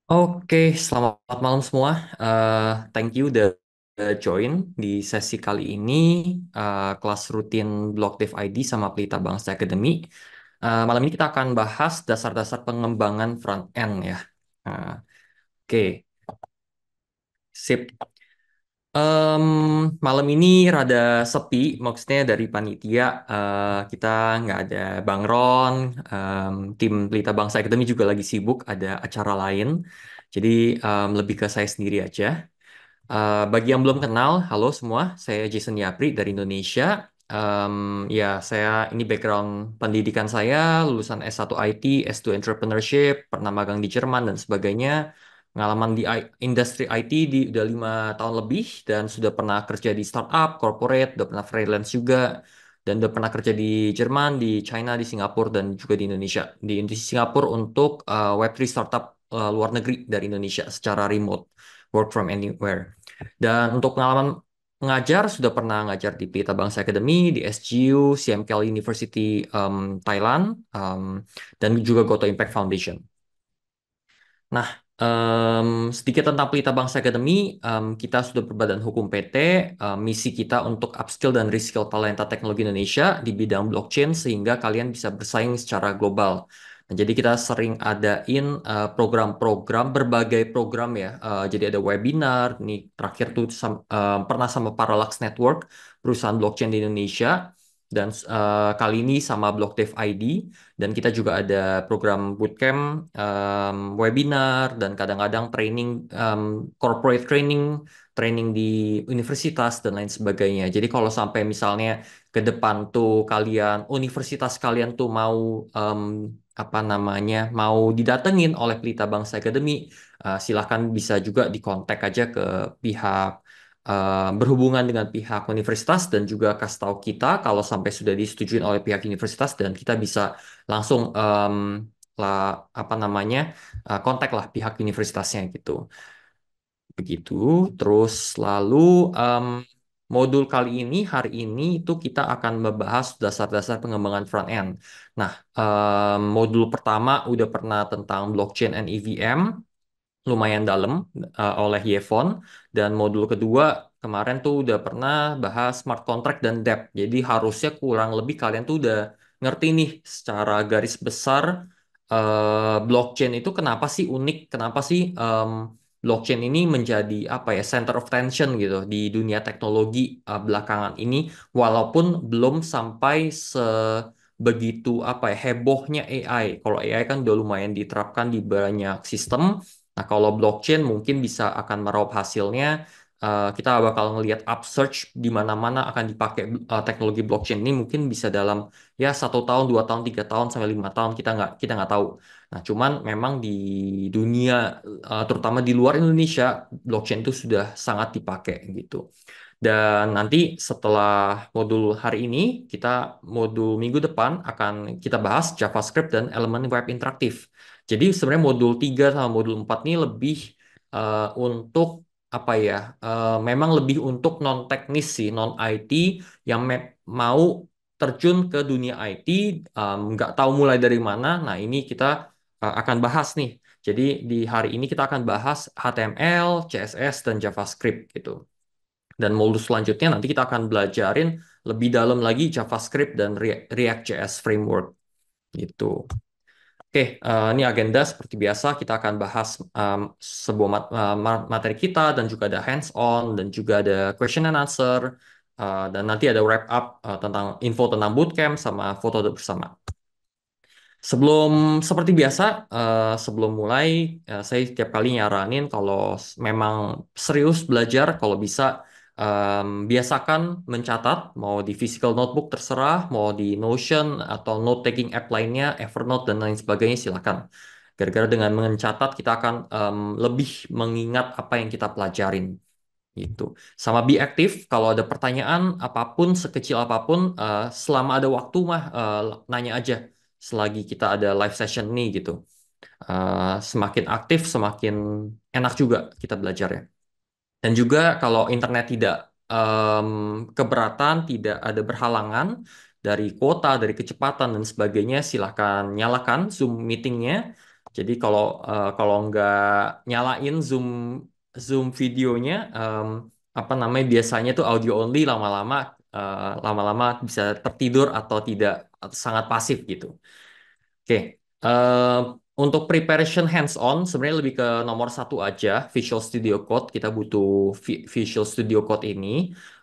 Oke, selamat malam semua. Thank you udah join di sesi kali ini kelas rutin Block Dev ID sama Pelita Bangsa Academy. Malam ini kita akan bahas dasar-dasar pengembangan front end ya. Uh, oke, sip. Em, Malam ini rada sepi, maksudnya dari panitia kita nggak ada Bang Ron, tim Pelita Bangsa Academy juga lagi sibuk, ada acara lain. Jadi lebih ke saya sendiri aja. Bagi yang belum kenal, halo semua, saya Jason Yapri dari Indonesia. Em, ya, saya ini background pendidikan saya, lulusan S1 IT, S2 Entrepreneurship, pernah magang di Jerman dan sebagainya. Pengalaman di industri IT di udah 5 tahun lebih dan sudah pernah kerja di startup, corporate, udah pernah freelance juga, dan udah pernah kerja di Jerman, di China, di Singapura, dan juga di Indonesia. Di Singapura untuk Web3 startup luar negeri dari Indonesia secara remote, work from anywhere. Dan untuk pengalaman mengajar, sudah pernah ngajar di Pelita Bangsa Academy, di SGU, CMKL University Thailand, em, dan juga Goto Impact Foundation. Nah, sedikit tentang Pelita Bangsa Academy, kita sudah berbadan hukum PT, misi kita untuk upskill dan reskill talenta teknologi Indonesia di bidang blockchain sehingga kalian bisa bersaing secara global. Nah, jadi kita sering adain program-program, berbagai program ya. Jadi ada webinar, nih terakhir tuh pernah sama Parallax Network, perusahaan blockchain di Indonesia, dan kali ini sama BlockDev ID. Dan kita juga ada program bootcamp, webinar, dan kadang-kadang training, corporate training, training di universitas, dan lain sebagainya. Jadi kalau sampai misalnya ke depan tuh universitas kalian tuh mau, em, apa namanya, mau didatengin oleh Pelita Bangsa Academy, silahkan bisa juga dikontak aja ke pihak berhubungan dengan pihak universitas dan juga kasih tahu kita kalau sampai sudah disetujui oleh pihak universitas dan kita bisa langsung lah apa namanya kontak lah pihak universitasnya gitu. Begitu. Terus lalu em, modul kali ini hari ini itu kita akan membahas dasar-dasar pengembangan front end. Nah, modul pertama udah pernah tentang blockchain and EVM, lumayan dalam, oleh Yevon, dan modul kedua kemarin tuh udah pernah bahas smart contract dan debt. Jadi harusnya kurang lebih kalian tuh udah ngerti nih secara garis besar blockchain itu kenapa sih unik, kenapa sih blockchain ini menjadi apa ya, center of tension gitu di dunia teknologi belakangan ini, walaupun belum sampai sebegitu apa ya hebohnya AI. Kalau AI kan udah lumayan diterapkan di banyak sistem. Nah, kalau blockchain mungkin bisa akan meraup hasilnya. Kita bakal ngelihat upsurge di mana-mana akan dipakai teknologi blockchain ini mungkin bisa dalam ya 1 tahun, 2 tahun, 3 tahun sampai 5 tahun kita nggak tahu. Nah, cuman memang di dunia terutama di luar Indonesia blockchain itu sudah sangat dipakai gitu. Dan nanti setelah modul hari ini, modul minggu depan akan kita bahas JavaScript dan elemen web interaktif. Jadi sebenarnya modul 3 sama modul 4 ini lebih untuk apa ya? Memang lebih untuk non teknis sih, non IT yang mau terjun ke dunia IT, nggak tahu mulai dari mana. Nah, ini kita akan bahas nih. Jadi di hari ini kita akan bahas HTML, CSS, dan JavaScript gitu. Dan modul selanjutnya nanti kita akan belajarin lebih dalam lagi JavaScript dan React.js framework gitu. Oke, ini agenda seperti biasa kita akan bahas sebuah materi kita dan juga ada hands-on dan juga ada question and answer, dan nanti ada wrap up tentang info tentang bootcamp sama foto bersama. Seperti biasa, sebelum mulai, saya setiap kali nyaranin kalau memang serius belajar, kalau bisa biasakan mencatat, mau di physical notebook terserah, mau di Notion atau note-taking app lainnya, Evernote dan lain sebagainya silakan. Gara-gara dengan mencatat kita akan lebih mengingat apa yang kita pelajarin gitu. Sama be aktif, kalau ada pertanyaan apapun, sekecil apapun, selama ada waktu mah nanya aja selagi kita ada live session nih gitu. Semakin aktif, semakin enak juga kita belajar ya. Dan juga kalau internet tidak em, keberatan, tidak ada berhalangan dari kuota, dari kecepatan dan sebagainya, silahkan nyalakan Zoom meetingnya. Jadi kalau nggak nyalain zoom zoom videonya, apa namanya biasanya tuh audio only lama-lama bisa tertidur atau tidak atau sangat pasif gitu. Oke, eh, untuk preparation hands-on sebenarnya lebih ke nomor satu aja, Visual Studio Code. Kita butuh Visual Studio Code ini.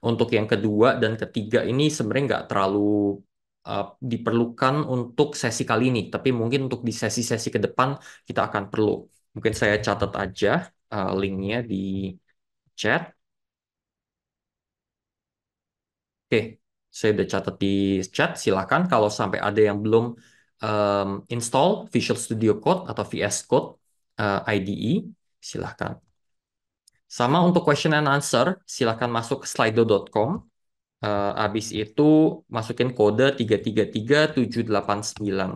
Untuk yang kedua dan ketiga ini sebenarnya nggak terlalu eh, diperlukan untuk sesi kali ini, tapi mungkin untuk di sesi-sesi ke depan kita akan perlu. Mungkin saya catat aja linknya di chat. Oke, saya udah catat di chat. Silakan kalau sampai ada yang belum install Visual Studio Code atau VS Code IDE, silakan. Sama untuk question and answer, silakan masuk ke slido.com. Habis itu masukin kode 333789.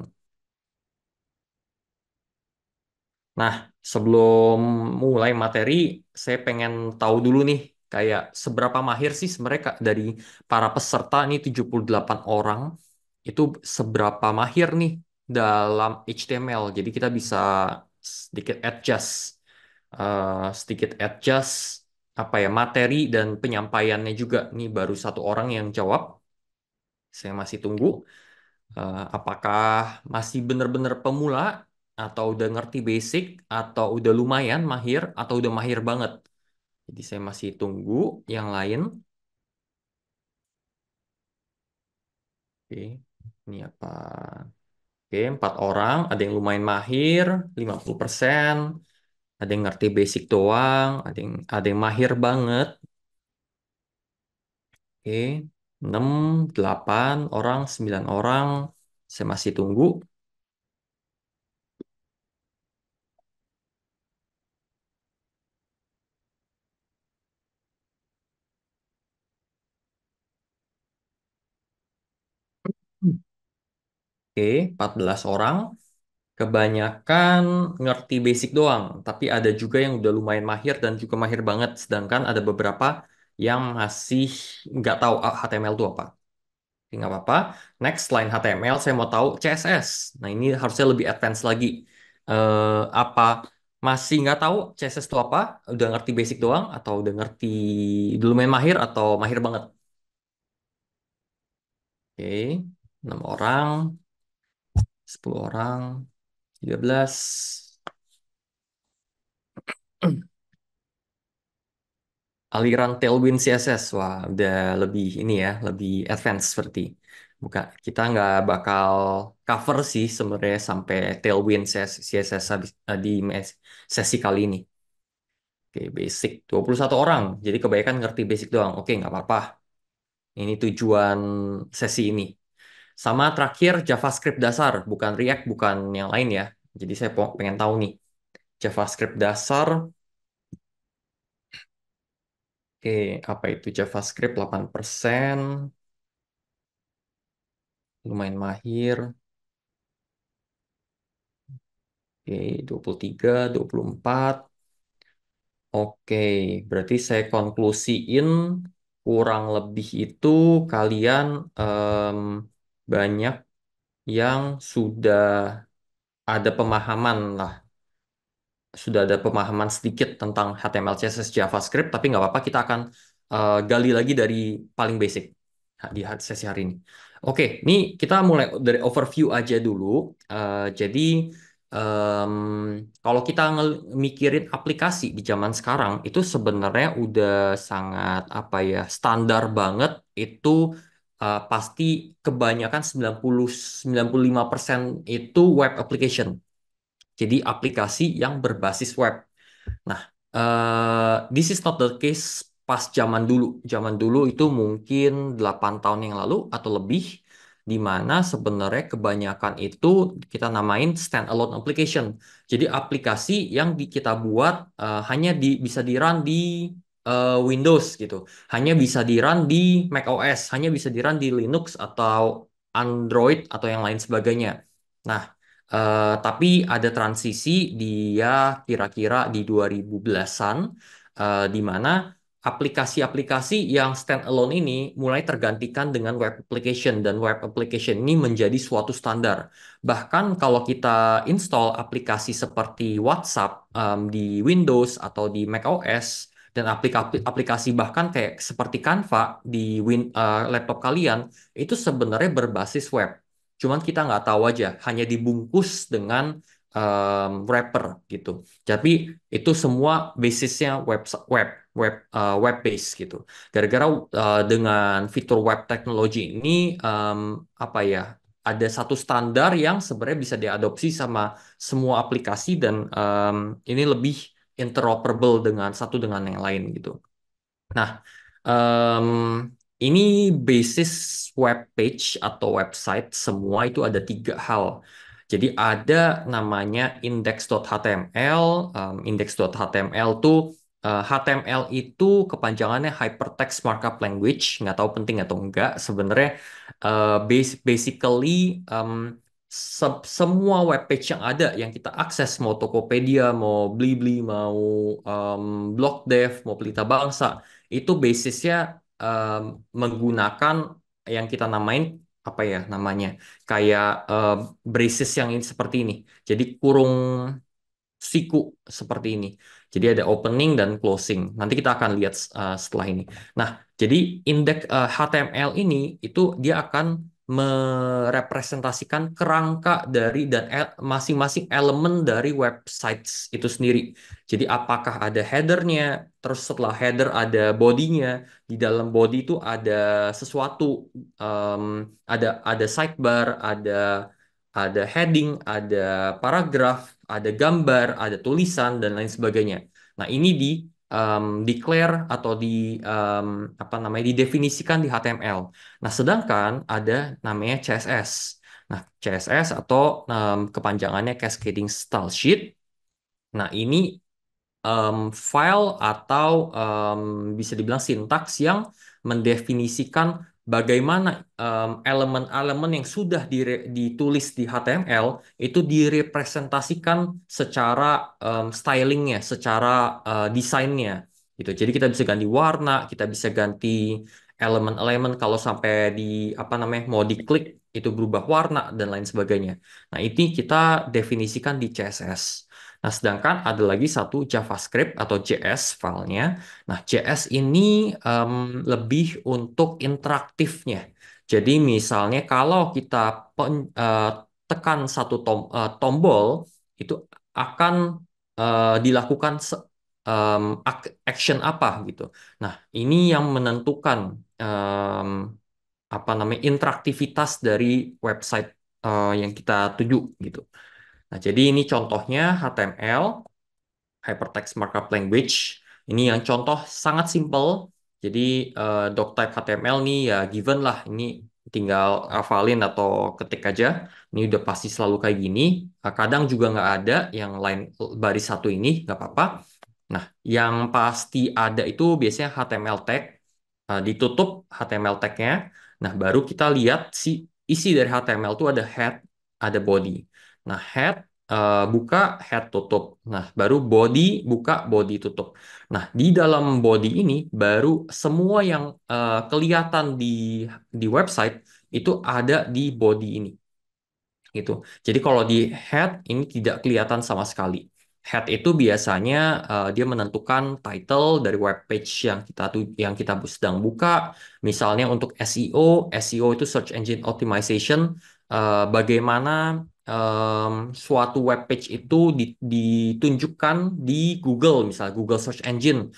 Nah, sebelum mulai materi, saya pengen tahu dulu nih, kayak seberapa mahir sih sebenarnya dari para peserta ini 78 orang, itu seberapa mahir nih dalam HTML. Jadi kita bisa sedikit adjust apa ya materi dan penyampaiannya juga. Nih baru satu orang yang jawab. Saya masih tunggu. Apakah masih benar-benar pemula atau udah ngerti basic atau udah lumayan mahir atau udah mahir banget. Jadi saya masih tunggu yang lain. Oke, ini apa? Oke, empat orang. Ada yang lumayan mahir, 50%. Ada yang ngerti basic doang. Ada yang mahir banget. Oke, 6, 8 orang, 9 orang. Saya masih tunggu. Oke, 14 orang. Kebanyakan ngerti basic doang, tapi ada juga yang udah lumayan mahir dan juga mahir banget. Sedangkan ada beberapa yang masih nggak tahu HTML itu apa. Oke, nggak apa-apa. Next, selain HTML, saya mau tahu CSS. Nah, ini harusnya lebih advance lagi. Apa masih nggak tahu CSS itu apa? Udah ngerti basic doang, atau udah ngerti, udah lumayan mahir, atau mahir banget? Oke, 6 orang, 10 orang, 13. Aliran Tailwind CSS, wah udah lebih ini ya, lebih advance seperti. Bukan, kita nggak bakal cover sih sebenarnya sampai Tailwind CSS di sesi kali ini. Oke, basic 21 orang, jadi kebanyakan ngerti basic doang. Oke, nggak apa-apa. Ini tujuan sesi ini. Sama terakhir JavaScript dasar, bukan React, bukan yang lain ya. Jadi saya pengen tahu nih, JavaScript dasar. Oke, apa itu JavaScript 8%? Lumayan mahir. Oke, 23, 24. Oke, berarti saya konklusiin kurang lebih itu kalian em, banyak yang sudah ada pemahaman lah, sudah ada pemahaman sedikit tentang HTML, CSS, JavaScript, tapi nggak apa-apa, kita akan gali lagi dari paling basic di sesi hari ini. Oke, ini kita mulai dari overview aja dulu. Jadi, em, kalau kita mikirin aplikasi di zaman sekarang, itu sebenarnya udah sangat, apa ya, standar banget, itu pasti kebanyakan 90-95% itu web application. Jadi aplikasi yang berbasis web. Nah, this is not the case pas zaman dulu. Zaman dulu itu mungkin 8 tahun yang lalu atau lebih, di mana sebenarnya kebanyakan itu kita namain standalone application. Jadi aplikasi yang kita buat hanya bisa di-run di Windows gitu. Hanya bisa di-run di macOS, hanya bisa di-run di Linux atau Android atau yang lain sebagainya. Nah, tapi ada transisi dia kira-kira di 2010-an, di mana aplikasi-aplikasi yang standalone ini mulai tergantikan dengan web application dan web application ini menjadi suatu standar. Bahkan kalau kita install aplikasi seperti WhatsApp di Windows atau di macOS dan aplikasi bahkan kayak seperti Canva di laptop kalian itu sebenarnya berbasis web. Cuman kita nggak tahu aja, hanya dibungkus dengan wrapper gitu. Jadi itu semua basisnya web based gitu. Gara-gara dengan fitur web teknologi ini apa ya? Ada satu standar yang sebenarnya bisa diadopsi sama semua aplikasi dan ini lebih interoperable dengan satu dengan yang lain gitu. Nah, em, ini basis web page atau website semua itu ada tiga hal. Jadi ada namanya index.html. Index.html tuh HTML itu kepanjangannya Hypertext Markup Language. Nggak tahu penting atau enggak. Sebenarnya basically semua web page yang ada yang kita akses mau Tokopedia, mau Blibli, mau em, Blogdev, mau Pelita Bangsa itu basisnya em, menggunakan yang kita namain apa ya namanya kayak braces yang ini seperti ini. Jadi kurung siku seperti ini. Jadi ada opening dan closing. Nanti kita akan lihat setelah ini. Nah, jadi indeks HTML ini itu dia akan merepresentasikan kerangka dari dan masing-masing elemen dari websites itu sendiri. Jadi apakah ada headernya, terus setelah header ada bodinya, di dalam body itu ada sesuatu, em, ada sidebar, ada heading, ada paragraf, ada gambar, ada tulisan dan lain sebagainya. Nah, ini declare atau em, apa namanya didefinisikan di HTML. Nah, sedangkan ada namanya CSS. Nah, CSS atau kepanjangannya Cascading Style Sheet. Nah, ini file atau bisa dibilang sintaks yang mendefinisikan bagaimana elemen-elemen yang sudah ditulis di HTML itu direpresentasikan secara stylingnya, secara desainnya gitu. Jadi kita bisa ganti warna, kita bisa ganti elemen-elemen kalau sampai di apa namanya mau diklik itu berubah warna dan lain sebagainya. Nah, ini kita definisikan di CSS. Nah, sedangkan ada lagi satu JavaScript atau JS filenya. Nah, JS ini lebih untuk interaktifnya. Jadi misalnya kalau kita tekan satu tombol, itu akan dilakukan action apa gitu. Nah, ini yang menentukan em, apa namanya interaktivitas dari website yang kita tuju gitu. Nah, jadi ini contohnya HTML, Hypertext Markup Language. Ini yang contoh sangat simple. Jadi doctype HTML nih ya given lah. Ini tinggal hafalin atau ketik aja. Ini udah pasti selalu kayak gini. Kadang juga nggak ada yang lain baris satu ini, nggak apa-apa. Nah, yang pasti ada itu biasanya HTML tag. Ditutup HTML tag-nya. Nah, baru kita lihat si isi dari HTML itu ada head, ada body. Nah, head buka, head tutup. Nah, baru body buka, body tutup. Nah, di dalam body ini baru semua yang kelihatan di website itu ada di body ini gitu. Jadi kalau di head ini tidak kelihatan sama sekali. Head itu biasanya dia menentukan title dari web page yang kita sedang buka. Misalnya untuk SEO, SEO itu search engine optimization. Bagaimana suatu web page itu ditunjukkan di Google, misalnya Google Search Engine.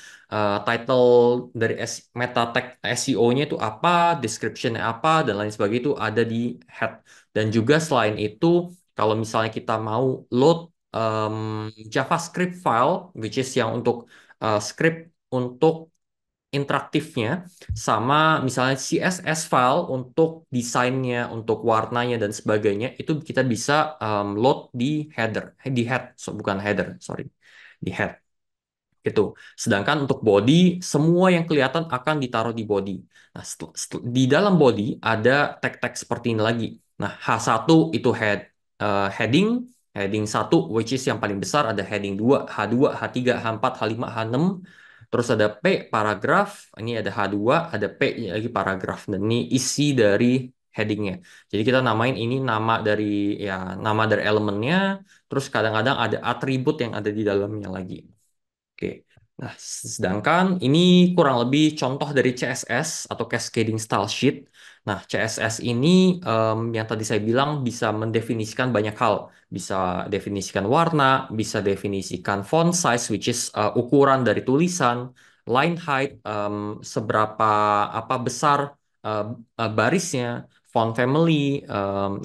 Title dari meta tag SEO-nya itu apa, description-nya apa, dan lain sebagainya itu ada di head. Dan juga selain itu, kalau misalnya kita mau load JavaScript file, which is yang untuk script untuk interaktifnya, sama misalnya CSS file untuk desainnya, untuk warnanya dan sebagainya, itu kita bisa load di header, di head, bukan header, sorry, di head gitu. Sedangkan untuk body, semua yang kelihatan akan ditaruh di body. Nah, di dalam body ada tag-tag seperti ini lagi. Nah, H1 itu heading, heading 1 which is yang paling besar ada heading 2, H2, H3, H4, H5, H6. Terus ada P paragraf, ini ada H2, ada P lagi paragraf. Dan ini isi dari headingnya. Jadi kita namain ini nama dari ya nama dari elemennya. Terus kadang-kadang ada atribut yang ada di dalamnya lagi. Oke. Nah, sedangkan ini kurang lebih contoh dari CSS atau Cascading Style Sheet. Nah, CSS ini yang tadi saya bilang bisa mendefinisikan banyak hal. Bisa definisikan warna, bisa definisikan font size, which is ukuran dari tulisan, line height, seberapa apa besar uh, barisnya, font family,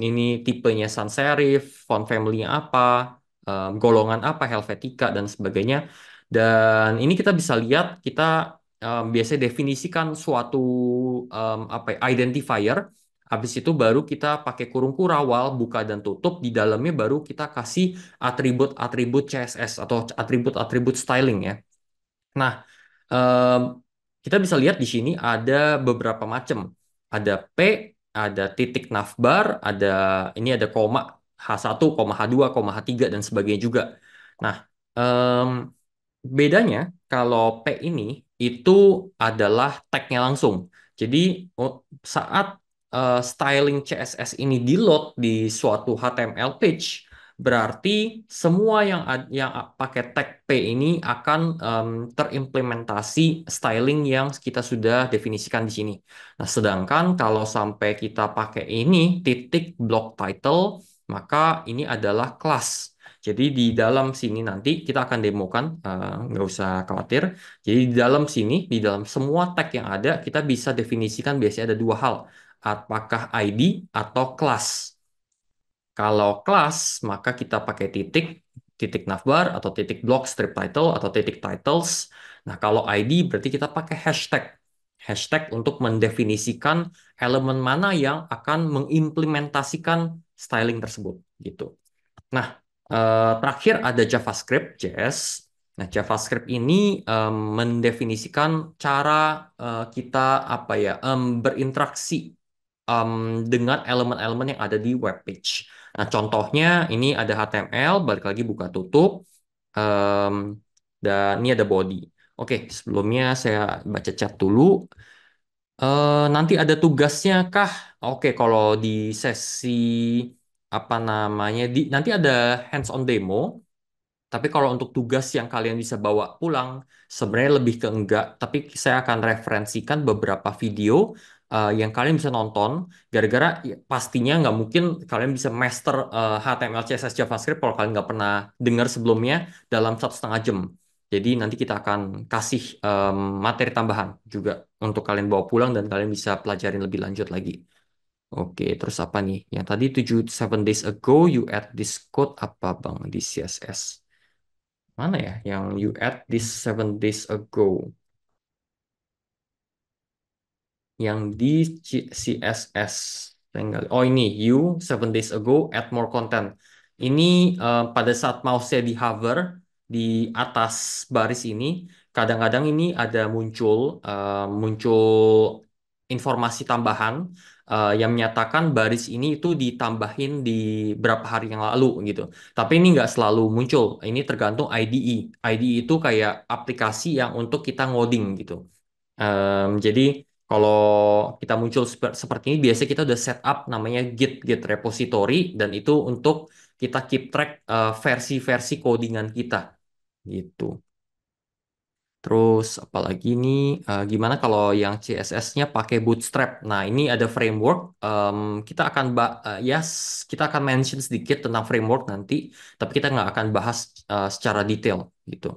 ini tipenya sans serif, font family-nya apa, golongan apa, Helvetica dan sebagainya. Dan ini kita bisa lihat kita biasanya definisikan suatu apa ya, identifier. Habis itu baru kita pakai kurung kurawal, buka dan tutup. Di dalamnya baru kita kasih atribut-atribut CSS atau atribut-atribut styling ya. Nah, em, kita bisa lihat di sini ada beberapa macam. Ada P, ada titik navbar, ada ini ada koma H1, koma H2, koma H3 dan sebagainya juga. Nah, em, bedanya kalau P ini itu adalah tagnya langsung. Jadi saat styling CSS ini di load di suatu HTML page, berarti semua yang pakai tag P ini akan terimplementasi styling yang kita sudah definisikan di sini. Nah, sedangkan kalau sampai kita pakai ini titik block title, maka ini adalah kelas. Jadi di dalam sini nanti kita akan demokan, nggak usah khawatir. Jadi di dalam sini, di dalam semua tag yang ada, kita bisa definisikan biasanya ada dua hal, apakah ID atau kelas. Kalau kelas, maka kita pakai titik, titik navbar, atau titik block strip title, atau titik titles. Nah, kalau ID berarti kita pakai hashtag. Hashtag untuk mendefinisikan elemen mana yang akan mengimplementasikan styling tersebut, gitu. Nah, terakhir ada JavaScript, JS. Nah, JavaScript ini mendefinisikan cara kita apa ya berinteraksi em, dengan elemen-elemen yang ada di web page. Nah, contohnya ini ada HTML, balik lagi buka tutup, em, dan ini ada body. Oke, sebelumnya saya baca chat dulu. Nanti ada tugasnya kah? Oke, kalau di sesi apa namanya nanti ada hands-on demo. Tapi kalau untuk tugas yang kalian bisa bawa pulang, sebenarnya lebih ke enggak. Tapi saya akan referensikan beberapa video yang kalian bisa nonton. Gara-gara ya, pastinya nggak mungkin kalian bisa master HTML, CSS, JavaScript kalau kalian nggak pernah dengar sebelumnya dalam 1,5 jam. Jadi nanti kita akan kasih materi tambahan juga untuk kalian bawa pulang dan kalian bisa pelajarin lebih lanjut lagi. Oke, terus apa nih? Yang tadi 7 days ago you add this code apa Bang di CSS? Mana ya yang you add this 7 days ago? Yang di CSS. Oh ini, you 7 days ago add more content. Ini pada saat mouse-nya di hover di atas baris ini, kadang-kadang ini ada muncul informasi tambahan yang menyatakan baris ini itu ditambahin di berapa hari yang lalu gitu. Tapi ini nggak selalu muncul. Ini tergantung IDE. IDE itu kayak aplikasi yang untuk kita ngoding gitu. Jadi kalau kita muncul seperti ini, biasanya kita udah setup namanya Git repository dan itu untuk kita keep track versi-versi codingan kita gitu. Terus apalagi nih, gimana kalau yang CSS-nya pakai Bootstrap? Nah ini ada framework. Kita akan kita akan mention sedikit tentang framework nanti, tapi kita nggak akan bahas secara detail gitu.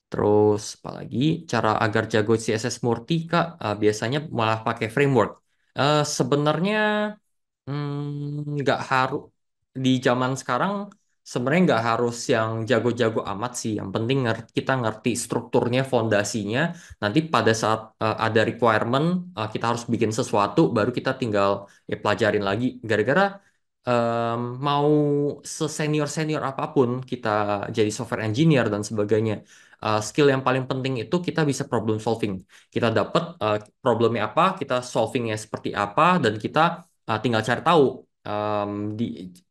Terus apalagi cara agar jago CSS Murti Kak, biasanya malah pakai framework. Sebenarnya nggak harus di zaman sekarang sebenarnya nggak harus yang jago-jago amat sih. Yang penting kita ngerti strukturnya, fondasinya. Nanti pada saat ada requirement kita harus bikin sesuatu, baru kita tinggal ya pelajarin lagi. Gara-gara mau sesenior-senior apapun kita jadi software engineer dan sebagainya, skill yang paling penting itu kita bisa problem solving. Kita dapat problemnya apa, kita solvingnya seperti apa, dan kita tinggal cari tahu. Em,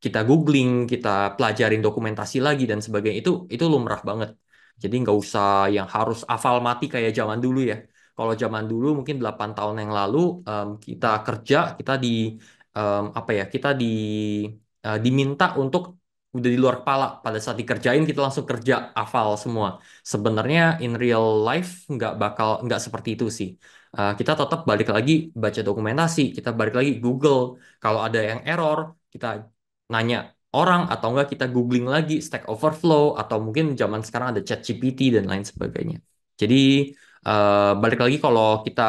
kita googling, kita pelajarin dokumentasi lagi dan sebagainya itu lumrah banget. Jadi nggak usah yang harus hafal mati kayak zaman dulu ya. Kalau zaman dulu mungkin 8 tahun yang lalu kita kerja, kita di apa ya? Kita diminta untuk udah di luar kepala. Pada saat dikerjain kita langsung kerja hafal semua. Sebenarnya in real life nggak seperti itu sih. Kita tetap balik lagi baca dokumentasi, kita balik lagi Google. Kalau ada yang error, kita nanya orang atau enggak kita googling lagi Stack Overflow atau mungkin zaman sekarang ada ChatGPT dan lain sebagainya. Jadi balik lagi kalau kita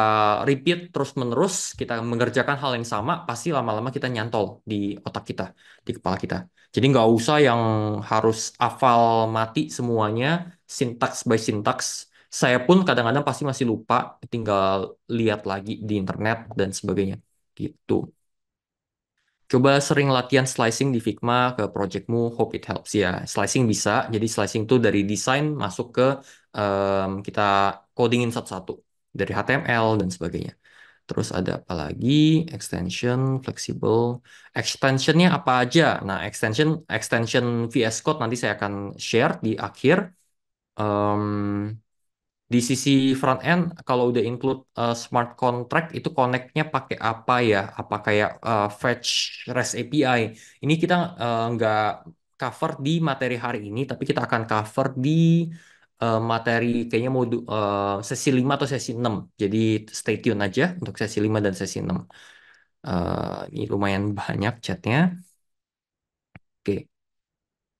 repeat terus-menerus kita mengerjakan hal yang sama pasti lama-lama kita nyantol di otak kita, di kepala kita. Jadi nggak usah yang harus hafal mati semuanya syntax by syntax. Saya pun kadang-kadang pasti masih lupa, tinggal lihat lagi di internet dan sebagainya. Gitu. Coba sering latihan slicing di Figma ke projectmu, hope it helps ya. Slicing bisa, jadi slicing tuh dari desain masuk ke kita codingin satu-satu dari HTML dan sebagainya. Terus ada apa lagi? Extension, flexible. Extensionnya apa aja? Nah, extension extension VS Code nanti saya akan share di akhir. Em, di sisi front end, kalau udah include smart contract, itu connect-nya pakai apa ya? Apa kayak fetch REST API? Ini kita nggak cover di materi hari ini, tapi kita akan cover di materi kayaknya sesi 5 atau sesi 6. Jadi stay tune aja untuk sesi 5 dan sesi 6. Ini lumayan banyak chatnya. Oke.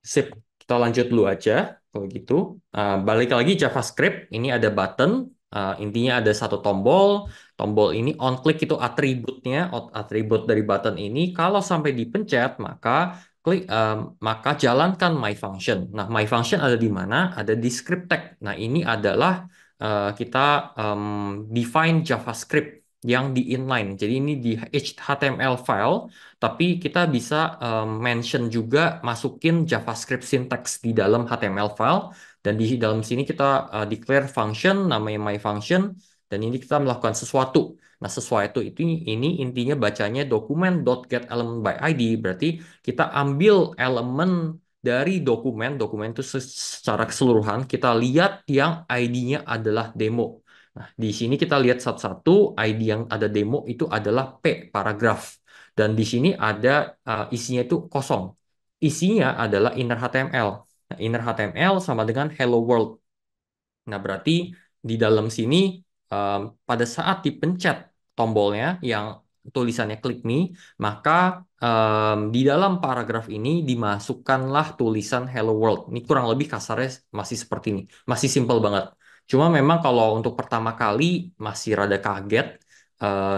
Sip, kita lanjut dulu aja kalau gitu. Balik lagi JavaScript, ini ada button, intinya ada satu tombol. Tombol ini on click itu atributnya, atribut dari button ini. Kalau sampai dipencet, maka maka jalankan my function. Nah, my function ada di mana? Ada di script tag. Nah, ini adalah kita define JavaScript yang di inline. Jadi ini di HTML file tapi kita bisa mention juga masukin JavaScript syntax di dalam HTML file dan di dalam sini kita declare function namanya my function dan ini kita melakukan sesuatu. Nah, sesuatu itu ini intinya bacanya dokumen.getElementById berarti kita ambil elemen dari dokumen itu secara keseluruhan kita lihat yang ID-nya adalah demo. Nah, di sini kita lihat satu-satu ID yang ada demo itu adalah paragraf. Dan di sini ada isinya itu kosong. Isinya adalah inner HTML. Nah, inner HTML sama dengan hello world. Nah, berarti di dalam sini um, pada saat dipencet tombolnya yang tulisannya klik me, maka di dalam paragraf ini dimasukkanlah tulisan hello world. Ini kurang lebih kasarnya masih seperti ini. Masih simple banget. Cuma memang kalau untuk pertama kali masih rada kaget,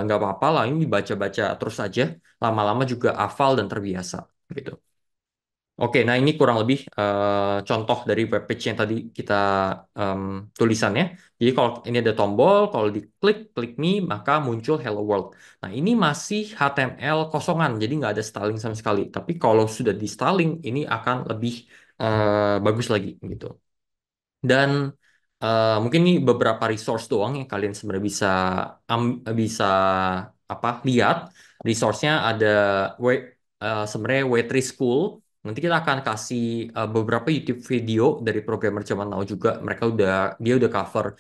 nggak apa-apa lah ini dibaca-baca terus aja. Lama-lama juga hafal dan terbiasa gitu. Oke, nah ini kurang lebih contoh dari web page yang tadi kita em, tulisannya. Jadi kalau ini ada tombol, kalau diklik, klik me, maka muncul Hello World. Nah ini masih HTML kosongan, jadi nggak ada styling sama sekali. Tapi kalau sudah di styling, ini akan lebih bagus lagi gitu. Dan mungkin ini beberapa resource doang yang kalian sebenarnya bisa apa lihat. Resource-nya ada sebenarnya W3 School. Nanti kita akan kasih beberapa YouTube video dari programmer zaman now juga. Dia udah cover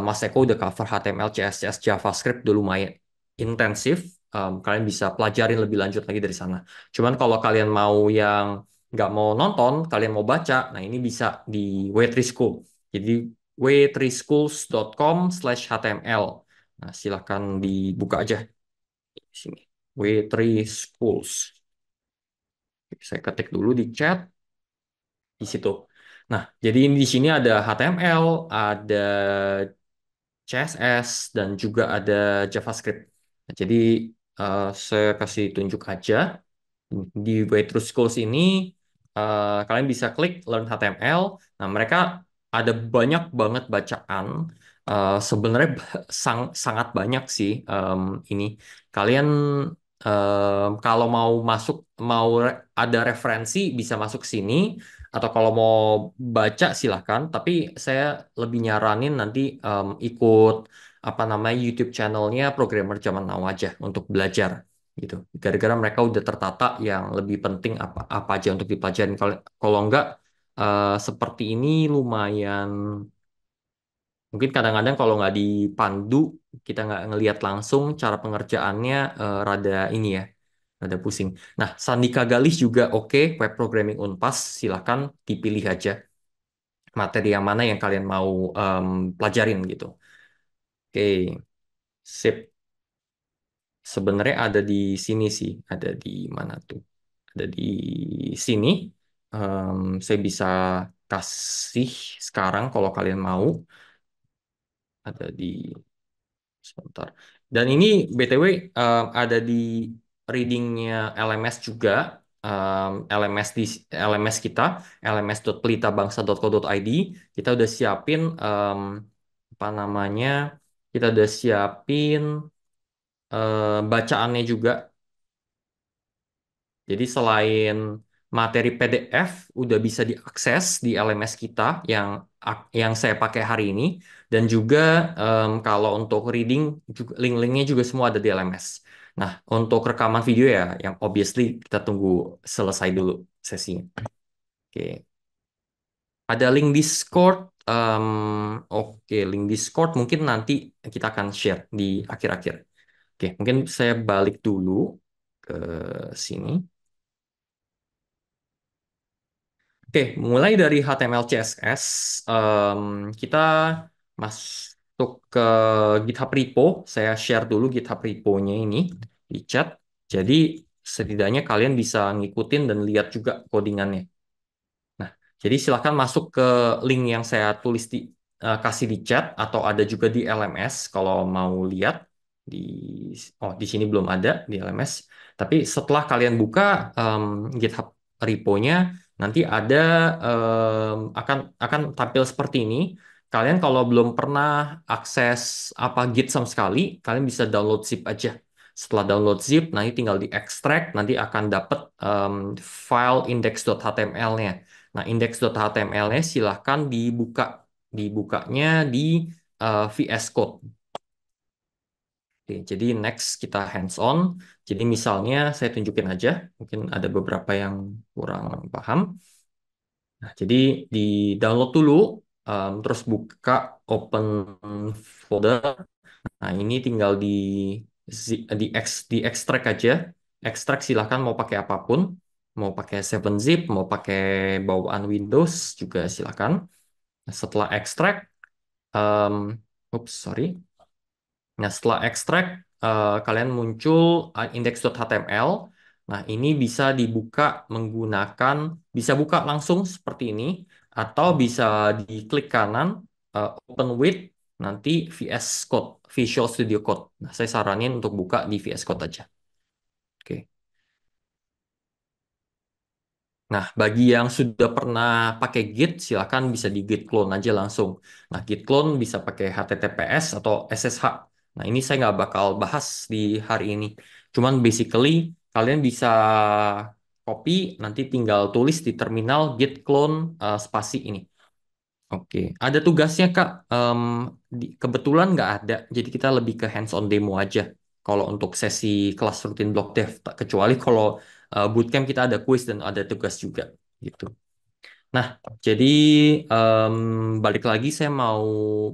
Mas Eko udah cover HTML, CSS, JavaScript udah lumayan intensif. Kalian bisa pelajarin lebih lanjut lagi dari sana. Cuman kalau kalian mau yang nggak mau nonton, kalian mau baca, nah ini bisa di W3 School. Jadi w3schools.com/html. Nah, silahkan dibuka aja di sini. W3 Schools. Saya ketik dulu di chat di situ. Nah, jadi ini di sini ada HTML, ada CSS, dan juga ada JavaScript. Nah, jadi saya kasih tunjuk aja. Di Way Through Schools ini kalian bisa klik Learn HTML. Nah, mereka ada banyak banget bacaan. Sebenarnya sangat banyak sih ini. Kalian kalau ada referensi bisa masuk sini. Atau kalau mau baca silahkan. Tapi saya lebih nyaranin nanti ikut apa namanya YouTube channelnya programmer zaman now aja untuk belajar gitu. Gara-gara mereka udah tertata yang lebih penting apa apa aja untuk dipelajarin. Kalau kalau enggak seperti ini lumayan. Mungkin kadang-kadang kalau nggak dipandu, kita nggak ngelihat langsung cara pengerjaannya rada ini ya, rada pusing. Nah, Sandika Galih juga oke, Web Programming Unpas, silakan dipilih aja materi yang mana yang kalian mau pelajarin gitu. Oke, sip. Sebenarnya ada di sini sih, ada di mana tuh? Ada di sini. Saya bisa kasih sekarang kalau kalian mau. Ada di sebentar. Dan ini BTW ada di readingnya LMS juga. LMS di LMS kita, lms.pelitabangsa.co.id. Kita udah siapin apa namanya? Kita udah siapin bacaannya juga. Jadi selain materi PDF udah bisa diakses di LMS kita yang saya pakai hari ini, dan juga kalau untuk reading juga link-linknya juga semua ada di LMS. Nah, untuk rekaman video ya yang obviously kita tunggu selesai dulu sesinya. Oke. Ada link Discord. Oke, link Discord mungkin nanti kita akan share di akhir-akhir. Oke, mungkin saya balik dulu ke sini. Oke, mulai dari HTML CSS, em, kita masuk ke GitHub repo. Saya share dulu GitHub repo-nya ini di chat. Jadi setidaknya kalian bisa ngikutin dan lihat juga codingannya. Nah, jadi silakan masuk ke link yang saya tulis kasih di chat atau ada juga di LMS kalau mau lihat di di sini belum ada di LMS. Tapi setelah kalian buka GitHub repo-nya nanti ada akan tampil seperti ini. Kalian kalau belum pernah akses apa Git sama sekali, kalian bisa download zip aja. Setelah download zip, nanti tinggal diekstrak, nanti akan dapat file index.html-nya. Nah, index.html-nya silahkan dibuka. Dibukanya di VS Code. Oke, jadi next kita hands-on. Jadi misalnya saya tunjukin aja. Mungkin ada beberapa yang kurang paham. Nah, jadi di-download dulu, terus buka open folder. Nah, ini tinggal di ekstrak aja. Ekstrak silahkan mau pakai apapun. Mau pakai 7-zip, mau pakai bawaan Windows juga silahkan. Nah, setelah ekstrak, um, oops, sorry. Nah, setelah ekstrak, kalian muncul index.html. Nah, ini bisa dibuka menggunakan, bisa buka langsung seperti ini, atau bisa diklik kanan, open with, nanti VS Code, Visual Studio Code. Nah, saya saranin untuk buka di VS Code aja. Oke. Nah, bagi yang sudah pernah pakai Git, silakan bisa di Git clone aja langsung. Nah, Git clone bisa pakai HTTPS atau SSH. Nah, ini saya nggak bakal bahas di hari ini. Cuman basically, kalian bisa copy, nanti tinggal tulis di terminal Git clone spasi ini. Oke, ada tugasnya Kak. Kebetulan nggak ada, jadi kita lebih ke hands-on demo aja. Kalau untuk sesi kelas rutin block dev, kecuali kalau bootcamp kita ada quiz dan ada tugas juga, gitu. Nah, jadi em, balik lagi saya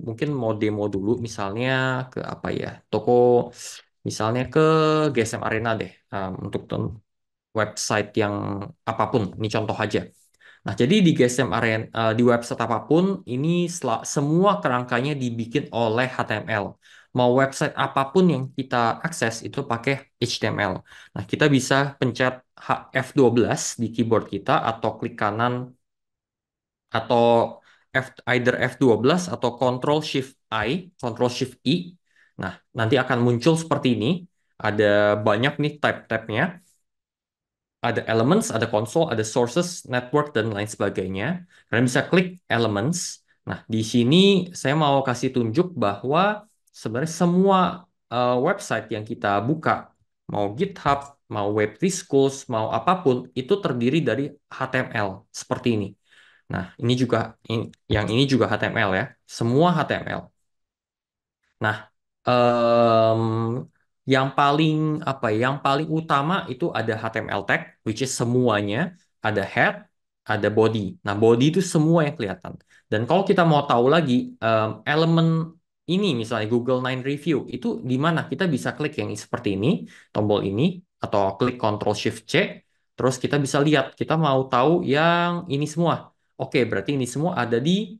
mungkin mau demo dulu, misalnya ke apa ya, toko, misalnya ke GSM Arena deh, untuk website yang apapun. Ini contoh aja. Nah, jadi di GSM Arena, di website apapun, ini semua kerangkanya dibikin oleh HTML. Mau website apapun yang kita akses itu pakai HTML. Nah, kita bisa pencet F12 di keyboard kita atau klik kanan atau either F12 atau Control Shift I. Nah, nanti akan muncul seperti ini. Ada banyak nih tab-tabnya. Ada elements, ada console, ada sources, network, dan lain sebagainya. Kalian bisa klik elements. Nah, di sini saya mau kasih tunjuk bahwa sebenarnya semua website yang kita buka, mau GitHub, mau Web3Schools, mau apapun, itu terdiri dari HTML seperti ini. Nah, ini juga yang ini juga HTML ya. Semua HTML. Nah, em, yang paling apa ya, yang paling utama itu ada HTML tag, which is semuanya, ada head, ada body. Nah, body itu semua yang kelihatan. Dan kalau kita mau tahu lagi elemen ini, misalnya Google Nine Review, itu di mana kita bisa klik yang seperti ini, tombol ini, atau klik Ctrl Shift C, terus kita bisa lihat, kita mau tahu yang ini semua. Oke, berarti ini semua ada di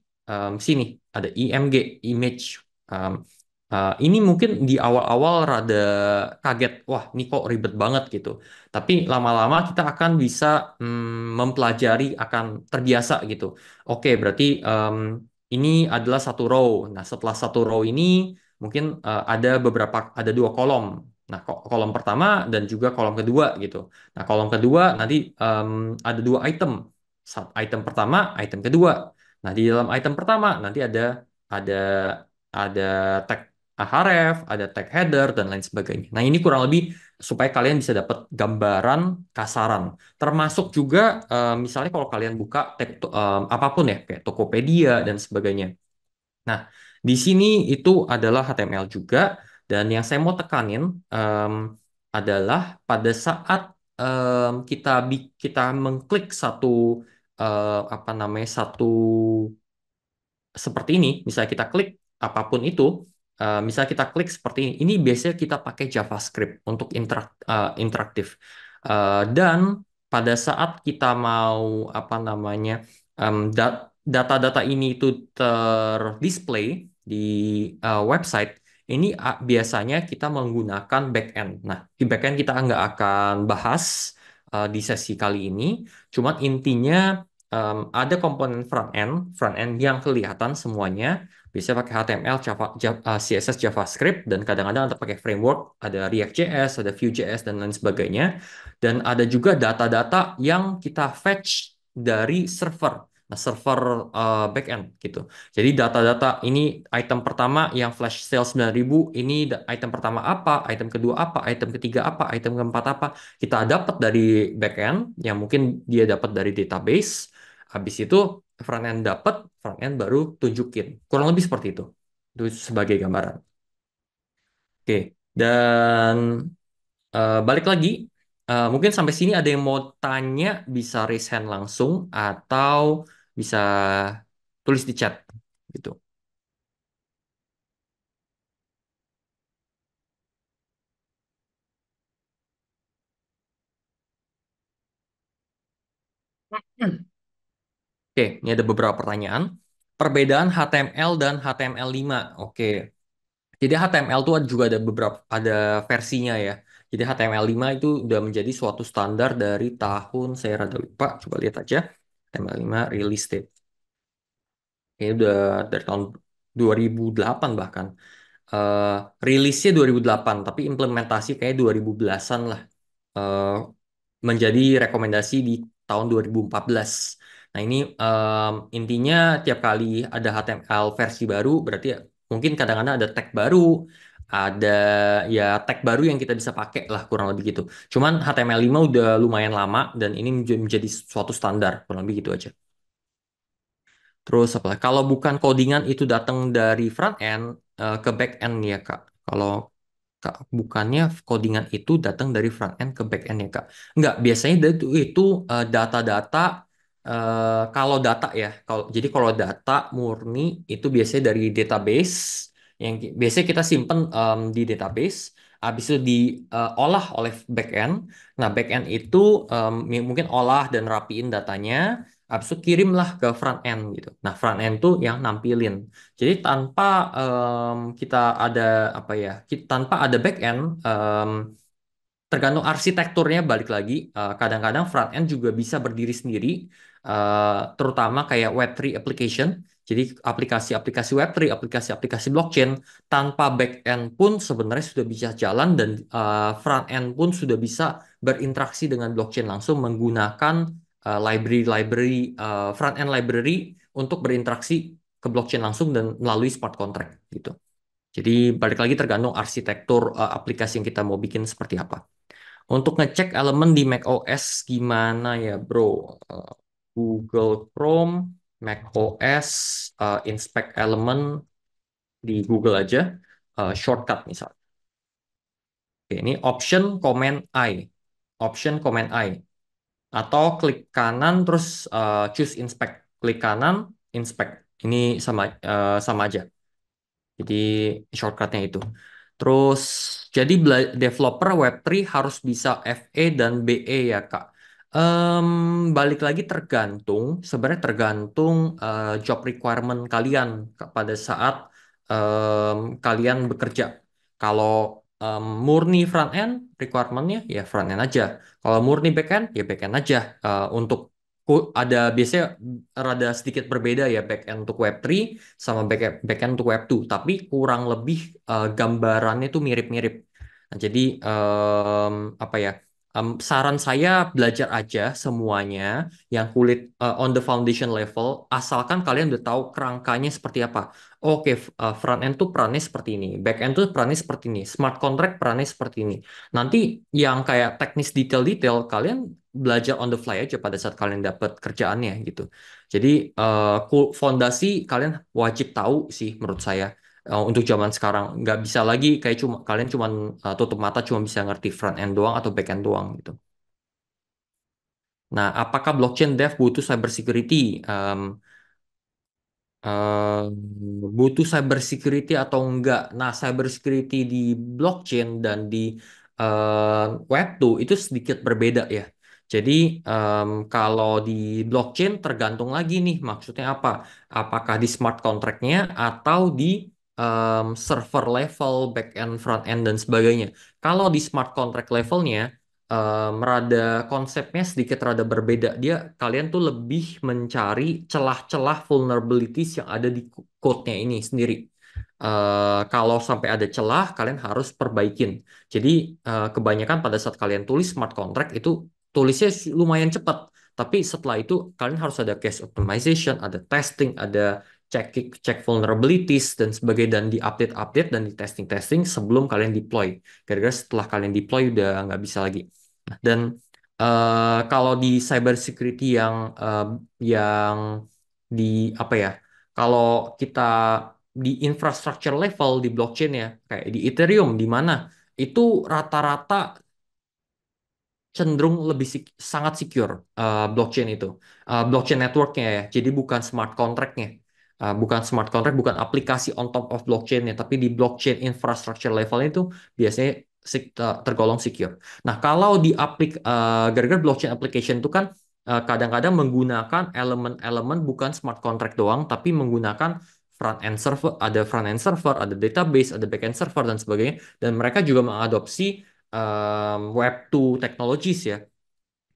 sini, ada IMG, image. Em, ini mungkin di awal-awal rada kaget, wah ini kok ribet banget gitu. Tapi lama-lama kita akan bisa mempelajari, akan terbiasa gitu. Oke, berarti ini adalah satu row. Nah, setelah satu row ini mungkin ada dua kolom. Nah, kolom pertama dan juga kolom kedua gitu. Nah, kolom kedua nanti ada dua item. Item pertama, item kedua. Nah, di dalam item pertama nanti ada ada tag href, ada tag header dan lain sebagainya. Nah, ini kurang lebih supaya kalian bisa dapat gambaran kasaran. Termasuk juga misalnya kalau kalian buka apapun ya, kayak Tokopedia dan sebagainya. Nah, di sini itu adalah HTML juga, dan yang saya mau tekanin em, adalah pada saat kita mengklik satu apa namanya satu seperti ini, misalnya kita klik apapun itu, misalnya kita klik seperti ini biasanya kita pakai JavaScript untuk interaktif. Dan pada saat kita mau apa namanya data-data ini itu terdisplay di website, ini biasanya kita menggunakan backend. Nah, di backend kita nggak akan bahas di sesi kali ini, cuman intinya ada komponen front end yang kelihatan semuanya. Biasanya pakai HTML, CSS, JavaScript, dan kadang-kadang ada pakai framework, ada React.js, ada Vue.js, dan lain sebagainya. Dan ada juga data-data yang kita fetch dari server, nah, server backend gitu. Jadi data-data ini item pertama yang flash sale 9.000, ini item pertama apa, item kedua apa, item ketiga apa, item keempat apa. Kita dapat dari backend, yang mungkin dia dapat dari database. Habis itu front end dapat, front end baru tunjukin. Kurang lebih seperti itu. Itu sebagai gambaran. Oke, dan balik lagi, mungkin sampai sini ada yang mau tanya, bisa raise hand langsung atau bisa tulis di chat gitu. Hmm. Oke, ini ada beberapa pertanyaan. Perbedaan HTML dan HTML5. Oke, jadi HTML itu juga ada versinya ya. Jadi HTML5 itu udah menjadi suatu standar dari tahun, saya rada lupa, coba lihat aja. HTML5 release date. Ini udah dari tahun 2008 bahkan. Eh Rilisnya 2008, tapi implementasi kayak 2010-an lah. Eh, Menjadi rekomendasi di tahun 2014. Nah, ini intinya tiap kali ada HTML versi baru, berarti ya mungkin kadang-kadang ada tag baru, ada ya tag baru yang kita bisa pakai lah, kurang lebih gitu. Cuman HTML5 udah lumayan lama dan ini menjadi suatu standar, kurang lebih gitu aja. Terus apa lagi? Kalau bukan codingan itu datang dari front end ke back end ya Kak. Kalau Kak, bukannya codingan itu datang dari front end ke back end ya Kak. Enggak, biasanya itu data-data kalau data ya. Jadi kalau data murni itu biasanya dari database yang biasanya kita simpen di database. Habis itu diolah oleh back end. Nah, back end itu mungkin olah dan rapiin datanya. Habis itu kirimlah ke front end gitu. Nah, front end tuh yang nampilin. Jadi tanpa kita ada apa ya, tanpa ada back end, tergantung arsitekturnya balik lagi. Kadang-kadang front end juga bisa berdiri sendiri, terutama kayak Web3 application. Jadi aplikasi-aplikasi Web3, aplikasi-aplikasi blockchain tanpa back end pun sebenarnya sudah bisa jalan, dan front end pun sudah bisa berinteraksi dengan blockchain langsung menggunakan library-library, front end library untuk berinteraksi ke blockchain langsung dan melalui smart contract gitu. Jadi balik lagi tergantung arsitektur aplikasi yang kita mau bikin seperti apa. Untuk ngecek elemen di macOS gimana ya, bro? Eh, Google Chrome, macOS, inspect element di Google aja, shortcut misal. Oke, ini Option Command I. Option Command I. atau klik kanan terus choose inspect. Klik kanan, inspect. Ini sama aja. Jadi shortcutnya itu. Terus jadi developer Web3 harus bisa FE dan BE ya Kak. Balik lagi tergantung, sebenarnya tergantung job requirement kalian pada saat kalian bekerja. Kalau murni front end requirementnya ya front end aja. Kalau murni back end ya back end aja. Untuk ada biasanya rada sedikit berbeda ya back end untuk Web3 sama backend untuk Web2, tapi kurang lebih gambarannya itu mirip-mirip. Nah, jadi apa ya? Saran saya belajar aja semuanya yang kulit on the foundation level, asalkan kalian udah tahu kerangkanya seperti apa. Oke, front end tuh perannya seperti ini, back end tuh perannya seperti ini, smart contract perannya seperti ini. Nanti yang kayak teknis detail-detail kalian belajar on the fly aja pada saat kalian dapat kerjaannya gitu. Jadi fondasi kalian wajib tahu sih menurut saya. Untuk zaman sekarang nggak bisa lagi kayak kalian cuma tutup mata cuma bisa ngerti front end doang atau back end doang gitu. Nah, apakah blockchain dev butuh cyber security? eh, Butuh cyber security atau enggak. Nah, cyber security di blockchain dan di Web2 itu sedikit berbeda ya. Jadi, kalau di blockchain tergantung lagi nih, maksudnya apa? Apakah di smart contract-nya atau di server level, back end, front end, dan sebagainya. Kalau di smart contract levelnya, rada konsepnya sedikit rada berbeda. Kalian tuh lebih mencari celah-celah vulnerabilities yang ada di code-nya ini sendiri. Kalau sampai ada celah, kalian harus perbaikin. Jadi kebanyakan pada saat kalian tulis smart contract itu tulisnya lumayan cepat. Tapi setelah itu kalian harus ada case optimization, ada testing, ada cek vulnerabilities dan sebagainya dan di-update dan di testing-testing sebelum kalian deploy. Gara-gara setelah kalian deploy udah nggak bisa lagi. Nah, dan kalau di cyber security yang di apa ya? Kalau kita di infrastructure level di blockchain ya, kayak di Ethereum di mana itu rata-rata cenderung lebih sangat secure blockchain itu. Blockchain networknya ya, jadi bukan smart contract-nya. Bukan smart contract, bukan aplikasi on top of blockchain-nya, tapi di blockchain infrastructure level itu biasanya tergolong secure. Nah, kalau gara-gara blockchain application itu kan kadang-kadang menggunakan elemen-elemen bukan smart contract doang, tapi menggunakan front end server, ada database, ada back end server dan sebagainya. Dan mereka juga mengadopsi Web2 technologies ya.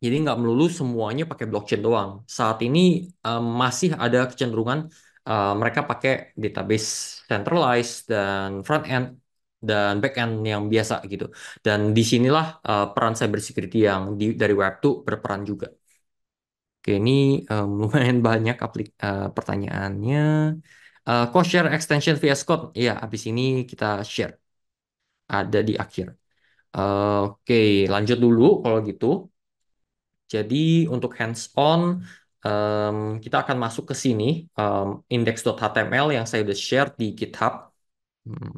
Jadi nggak melulu semuanya pakai blockchain doang. Saat ini masih ada kecenderungan mereka pakai database centralized dan front end dan back end yang biasa gitu. Dan disinilah peran cybersecurity yang dari Web2 berperan juga. Oke, ini lumayan banyak pertanyaannya. Kok share extension VS Code? Ya, habis ini kita share. Ada di akhir. Oke, lanjut dulu kalau gitu. Jadi untuk hands-on, em, kita akan masuk ke sini, index.html yang saya udah share di GitHub. Hmm,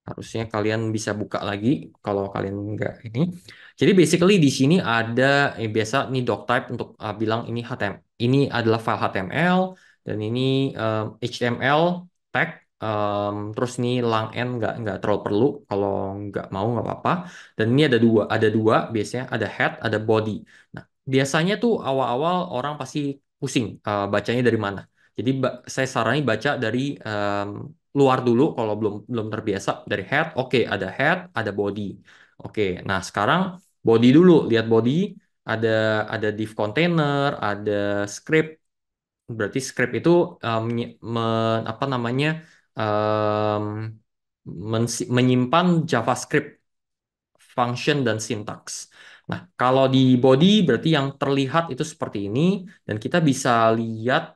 Harusnya kalian bisa buka lagi kalau kalian nggak ini. Jadi basically di sini ada biasa nih doctype untuk bilang ini HTML, ini adalah file HTML dan ini HTML tag. Terus ini lang n nggak terlalu perlu kalau nggak mau nggak apa-apa. Dan ini ada dua biasanya ada head ada body. Nah biasanya tuh awal-awal orang pasti pusing bacanya dari mana. Jadi saya sarani baca dari luar dulu kalau belum belum terbiasa dari head. Oke, ada head, ada body. Oke, nah sekarang body dulu, lihat body ada div container, ada script. Berarti script itu apa namanya em, menyimpan JavaScript function dan syntax. Nah, kalau di body berarti yang terlihat itu seperti ini dan kita bisa lihat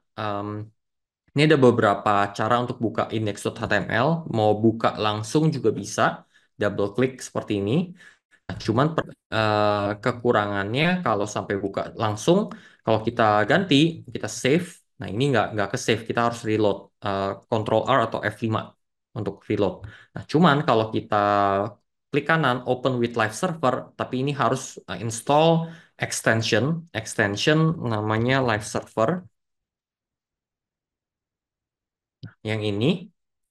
ini ada beberapa cara untuk buka index.html. Mau buka langsung juga bisa. Double klik seperti ini. Nah, cuman kekurangannya kalau sampai buka langsung, kalau kita ganti, kita save. Nah, ini nggak ke save. Kita harus reload. Control R atau F5 untuk reload. Nah, cuman kalau kita klik kanan Open with Live Server, tapi ini harus install extension, extension namanya Live Server. Yang ini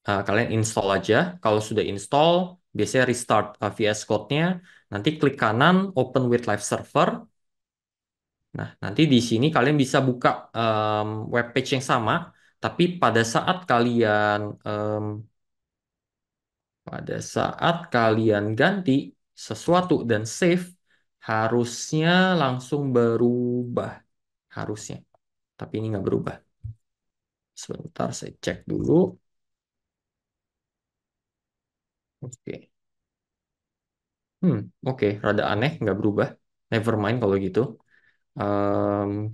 kalian install aja. Kalau sudah install, biasanya restart VS Code-nya. Nanti klik kanan Open with Live Server. Nah, nanti di sini kalian bisa buka web page yang sama, tapi pada saat kalian ganti sesuatu dan save, harusnya langsung berubah. Harusnya. Tapi ini nggak berubah. Sebentar, saya cek dulu. Oke. Oke, rada aneh, nggak berubah. Never mind kalau gitu.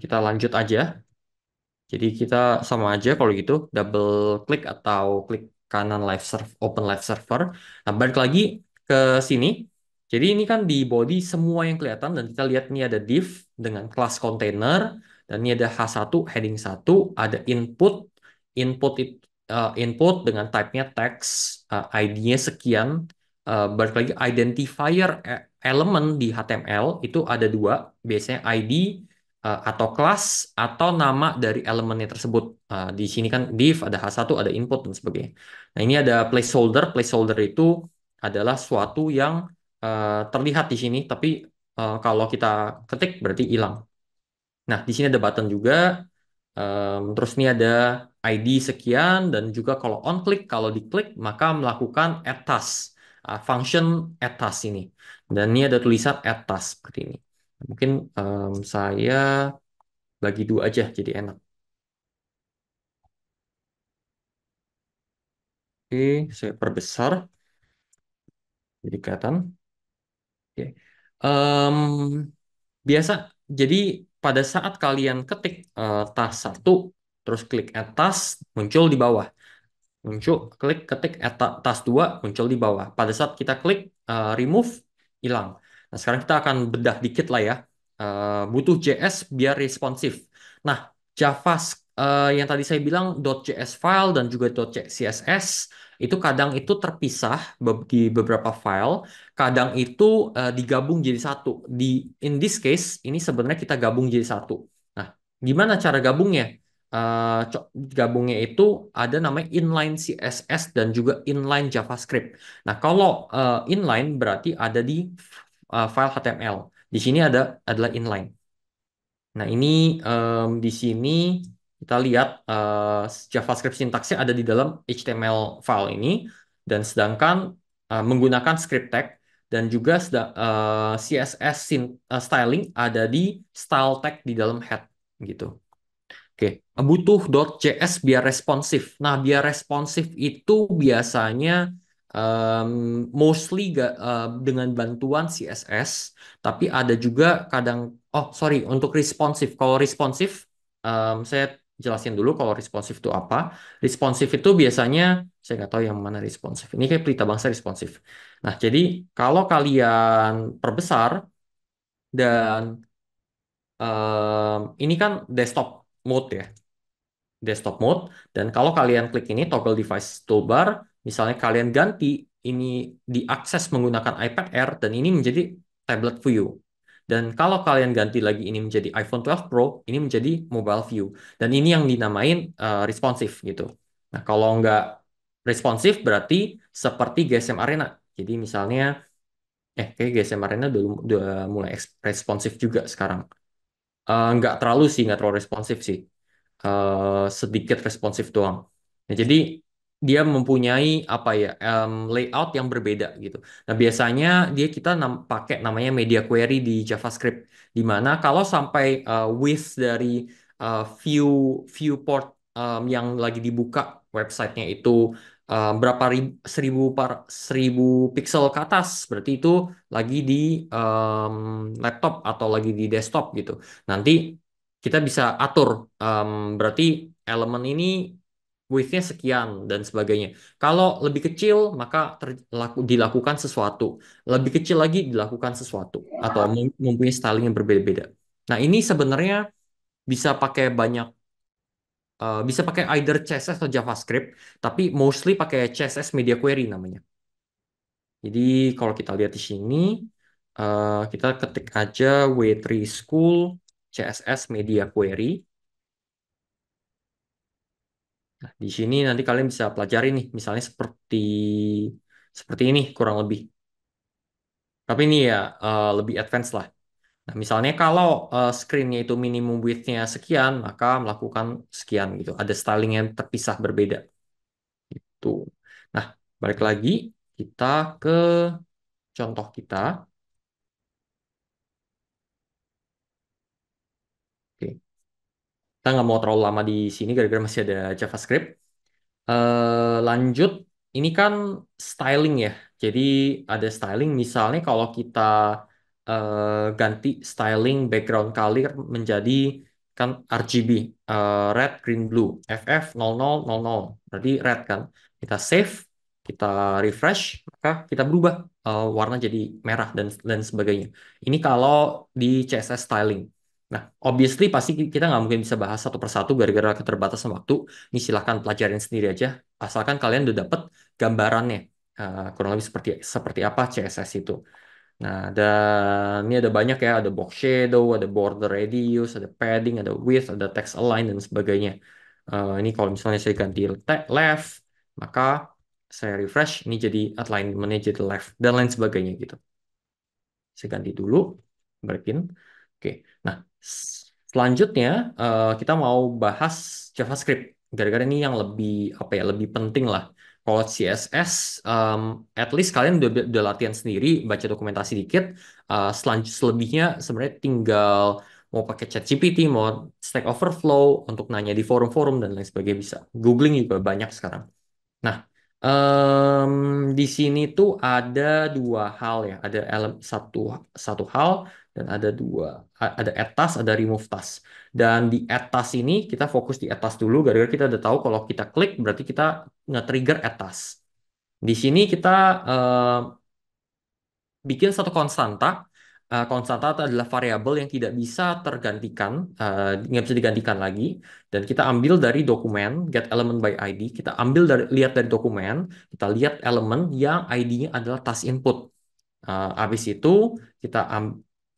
Kita lanjut aja. Jadi kita sama aja kalau gitu, double klik atau klik kanan open live server. Nah, balik lagi ke sini. Jadi ini kan di body semua yang kelihatan dan kita lihat ini ada div dengan kelas container dan ini ada H1 heading 1, ada input, input input dengan type-nya text, ID-nya sekian. Balik lagi identifier elemen di HTML itu ada dua, biasanya ID atau kelas atau nama dari elemennya tersebut. Di sini kan div, ada H1, ada input dan sebagainya. Nah, ini ada placeholder. Placeholder itu adalah suatu yang terlihat di sini, tapi kalau kita ketik berarti hilang. Nah, di sini ada button juga. Terus ini ada ID sekian dan juga kalau on click, kalau diklik maka melakukan add task, function add task ini. Dan ini ada tulisan add task seperti ini. Mungkin saya bagi dua aja jadi enak. Oke, saya perbesar jadi kelihatan. Oke. Em, Biasa, jadi pada saat kalian ketik tas satu, terus klik add task, muncul di bawah. Muncul, klik ketik tas 2 muncul di bawah. Pada saat kita klik remove, hilang. Nah, sekarang kita akan bedah dikit lah ya. Butuh JS biar responsif. Nah, Java yang tadi saya bilang .js file dan juga .css itu kadang itu terpisah di beberapa file, kadang itu digabung jadi satu. In this case, ini sebenarnya kita gabung jadi satu. Nah, gimana cara gabungnya? Gabungnya itu ada namanya inline CSS dan juga inline JavaScript. Nah, kalau inline berarti ada di file HTML. Di sini adalah inline. Nah, ini di sini kita lihat JavaScript sintaksnya ada di dalam HTML file ini dan sedangkan menggunakan script tag dan juga CSS styling ada di style tag di dalam head gitu. Oke, butuh .js biar responsif. Nah, biar responsif itu biasanya um, mostly dengan bantuan CSS, tapi ada juga kadang, oh sorry, untuk responsif. Kalau responsif, saya jelasin dulu kalau responsif itu apa. Responsif itu biasanya, saya nggak tahu yang mana responsif. Ini kayak Pelita Bangsa responsif. Nah, jadi kalau kalian perbesar dan ini kan desktop mode ya, desktop mode. Dan kalau kalian klik ini toggle device toolbar, misalnya kalian ganti ini diakses menggunakan iPad Air dan ini menjadi tablet view. Dan kalau kalian ganti lagi ini menjadi iPhone 12 Pro, ini menjadi mobile view. Dan ini yang dinamain responsive gitu. Nah, kalau nggak responsif berarti seperti GSM Arena. Jadi misalnya, kayak GSM Arena udah mulai responsif juga sekarang. Nggak terlalu sih, nggak terlalu responsif sih, sedikit responsif doang. Nah, jadi dia mempunyai apa ya, layout yang berbeda gitu. Nah, biasanya kita pakai namanya media query di JavaScript, di mana kalau sampai width dari view viewport yang lagi dibuka websitenya itu berapa seribu pixel ke atas, berarti itu lagi di laptop atau lagi di desktop gitu. Nanti kita bisa atur, berarti elemen ini width-nya sekian dan sebagainya. Kalau lebih kecil, maka dilakukan sesuatu. Lebih kecil lagi dilakukan sesuatu. Atau mempunyai styling yang berbeda-beda. Nah, ini sebenarnya bisa pakai bisa pakai either CSS atau JavaScript, tapi mostly pakai CSS Media Query namanya. Jadi kalau kita lihat di sini, kita ketik aja W3 School CSS Media Query. Nah, di sini nanti kalian bisa pelajari nih, misalnya seperti ini kurang lebih. Tapi ini ya lebih advance lah. Nah, misalnya kalau screen-nya itu minimum width-nya sekian, maka melakukan sekian gitu. Ada styling yang terpisah berbeda. Tuh. Nah, balik lagi kita ke contoh kita. Oke. Kita nggak mau terlalu lama di sini gara-gara masih ada JavaScript. Lanjut, ini kan styling ya. Jadi ada styling, misalnya kalau kita ganti styling background color menjadi kan RGB, red, green, blue, FF 0000, berarti red kan. Kita save, kita refresh, maka kita berubah warna jadi merah dan sebagainya. Ini kalau di CSS styling. Nah, obviously pasti kita nggak mungkin bisa bahas satu persatu gara-gara keterbatasan waktu. Ini silahkan pelajarin sendiri aja, asalkan kalian udah dapet gambarannya. Kurang lebih seperti seperti apa CSS itu. Nah, dan ini ada banyak ya, ada box shadow, ada border radius, ada padding, ada width, ada text align dan sebagainya. Ini kalau misalnya saya ganti left, maka saya refresh, ini jadi alignment-nya jadi left dan lain sebagainya gitu. Saya ganti dulu, balikin. Oke. Nah, selanjutnya kita mau bahas JavaScript. Gara-gara ini yang lebih apa ya, lebih penting lah. Kalau CSS, at least kalian udah latihan sendiri, baca dokumentasi dikit. Selebihnya sebenarnya tinggal mau pakai ChatGPT, mau Stack Overflow untuk nanya di forum-forum dan lain sebagainya bisa. Googling juga banyak sekarang. Nah, di sini tuh ada dua hal ya, ada satu satu hal dan ada dua, ada add task, ada remove task. Dan di add task ini kita fokus di add task dulu, gara-gara kita udah tahu kalau kita klik berarti kita nge-trigger add task. Di sini kita bikin satu konstanta. Konstanta itu adalah variabel yang tidak bisa tergantikan, nggak bisa digantikan lagi. Dan kita ambil dari dokumen get element by ID. Kita ambil lihat dari dokumen, kita lihat elemen yang ID-nya adalah task input. Habis itu kita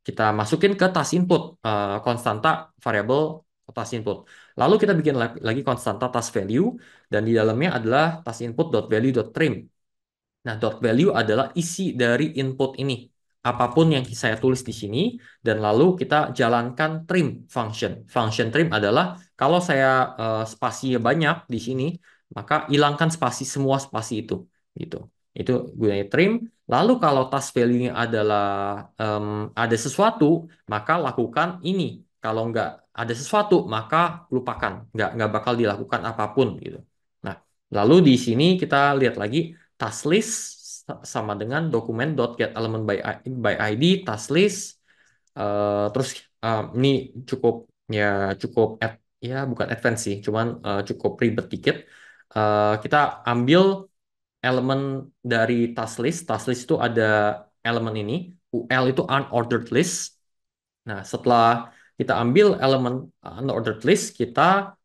kita masukin ke task input, konstanta variabel task input. Lalu kita bikin lagi konstanta task value dan di dalamnya adalah task input dot value dot trim. Nah, dot value adalah isi dari input ini. Apapun yang saya tulis di sini, dan lalu kita jalankan trim function. Function trim adalah kalau saya spasinya banyak di sini, maka hilangkan semua spasi itu. Gitu. Itu gunanya trim. Lalu kalau task value-nya adalah ada sesuatu, maka lakukan ini. Kalau nggak ada sesuatu, maka lupakan. Nggak bakal dilakukan apapun gitu. Nah, lalu di sini kita lihat lagi task list sama dengan dokumen get element by ID task list. Terus ini cukup ya cukup ya bukan advance sih, cuman cukup ribet dikit. Kita ambil elemen dari task list. Task list itu ada elemen ini. UL itu unordered list. Nah, setelah kita ambil elemen unordered list, kita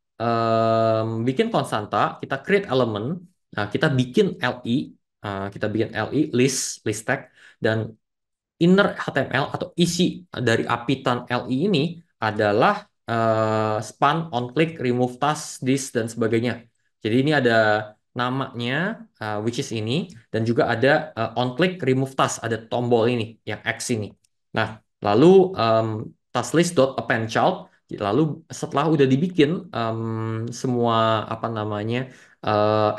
bikin konstanta, kita create elemen, nah, kita bikin LI, list tag, dan inner HTML atau isi dari apitan LI ini adalah span, on click, remove task, this dan sebagainya. Jadi ini ada namanya, which is ini, dan juga ada on click, remove task, ada tombol ini yang X ini. Nah, lalu task list dot append child. Lalu setelah udah dibikin semua apa namanya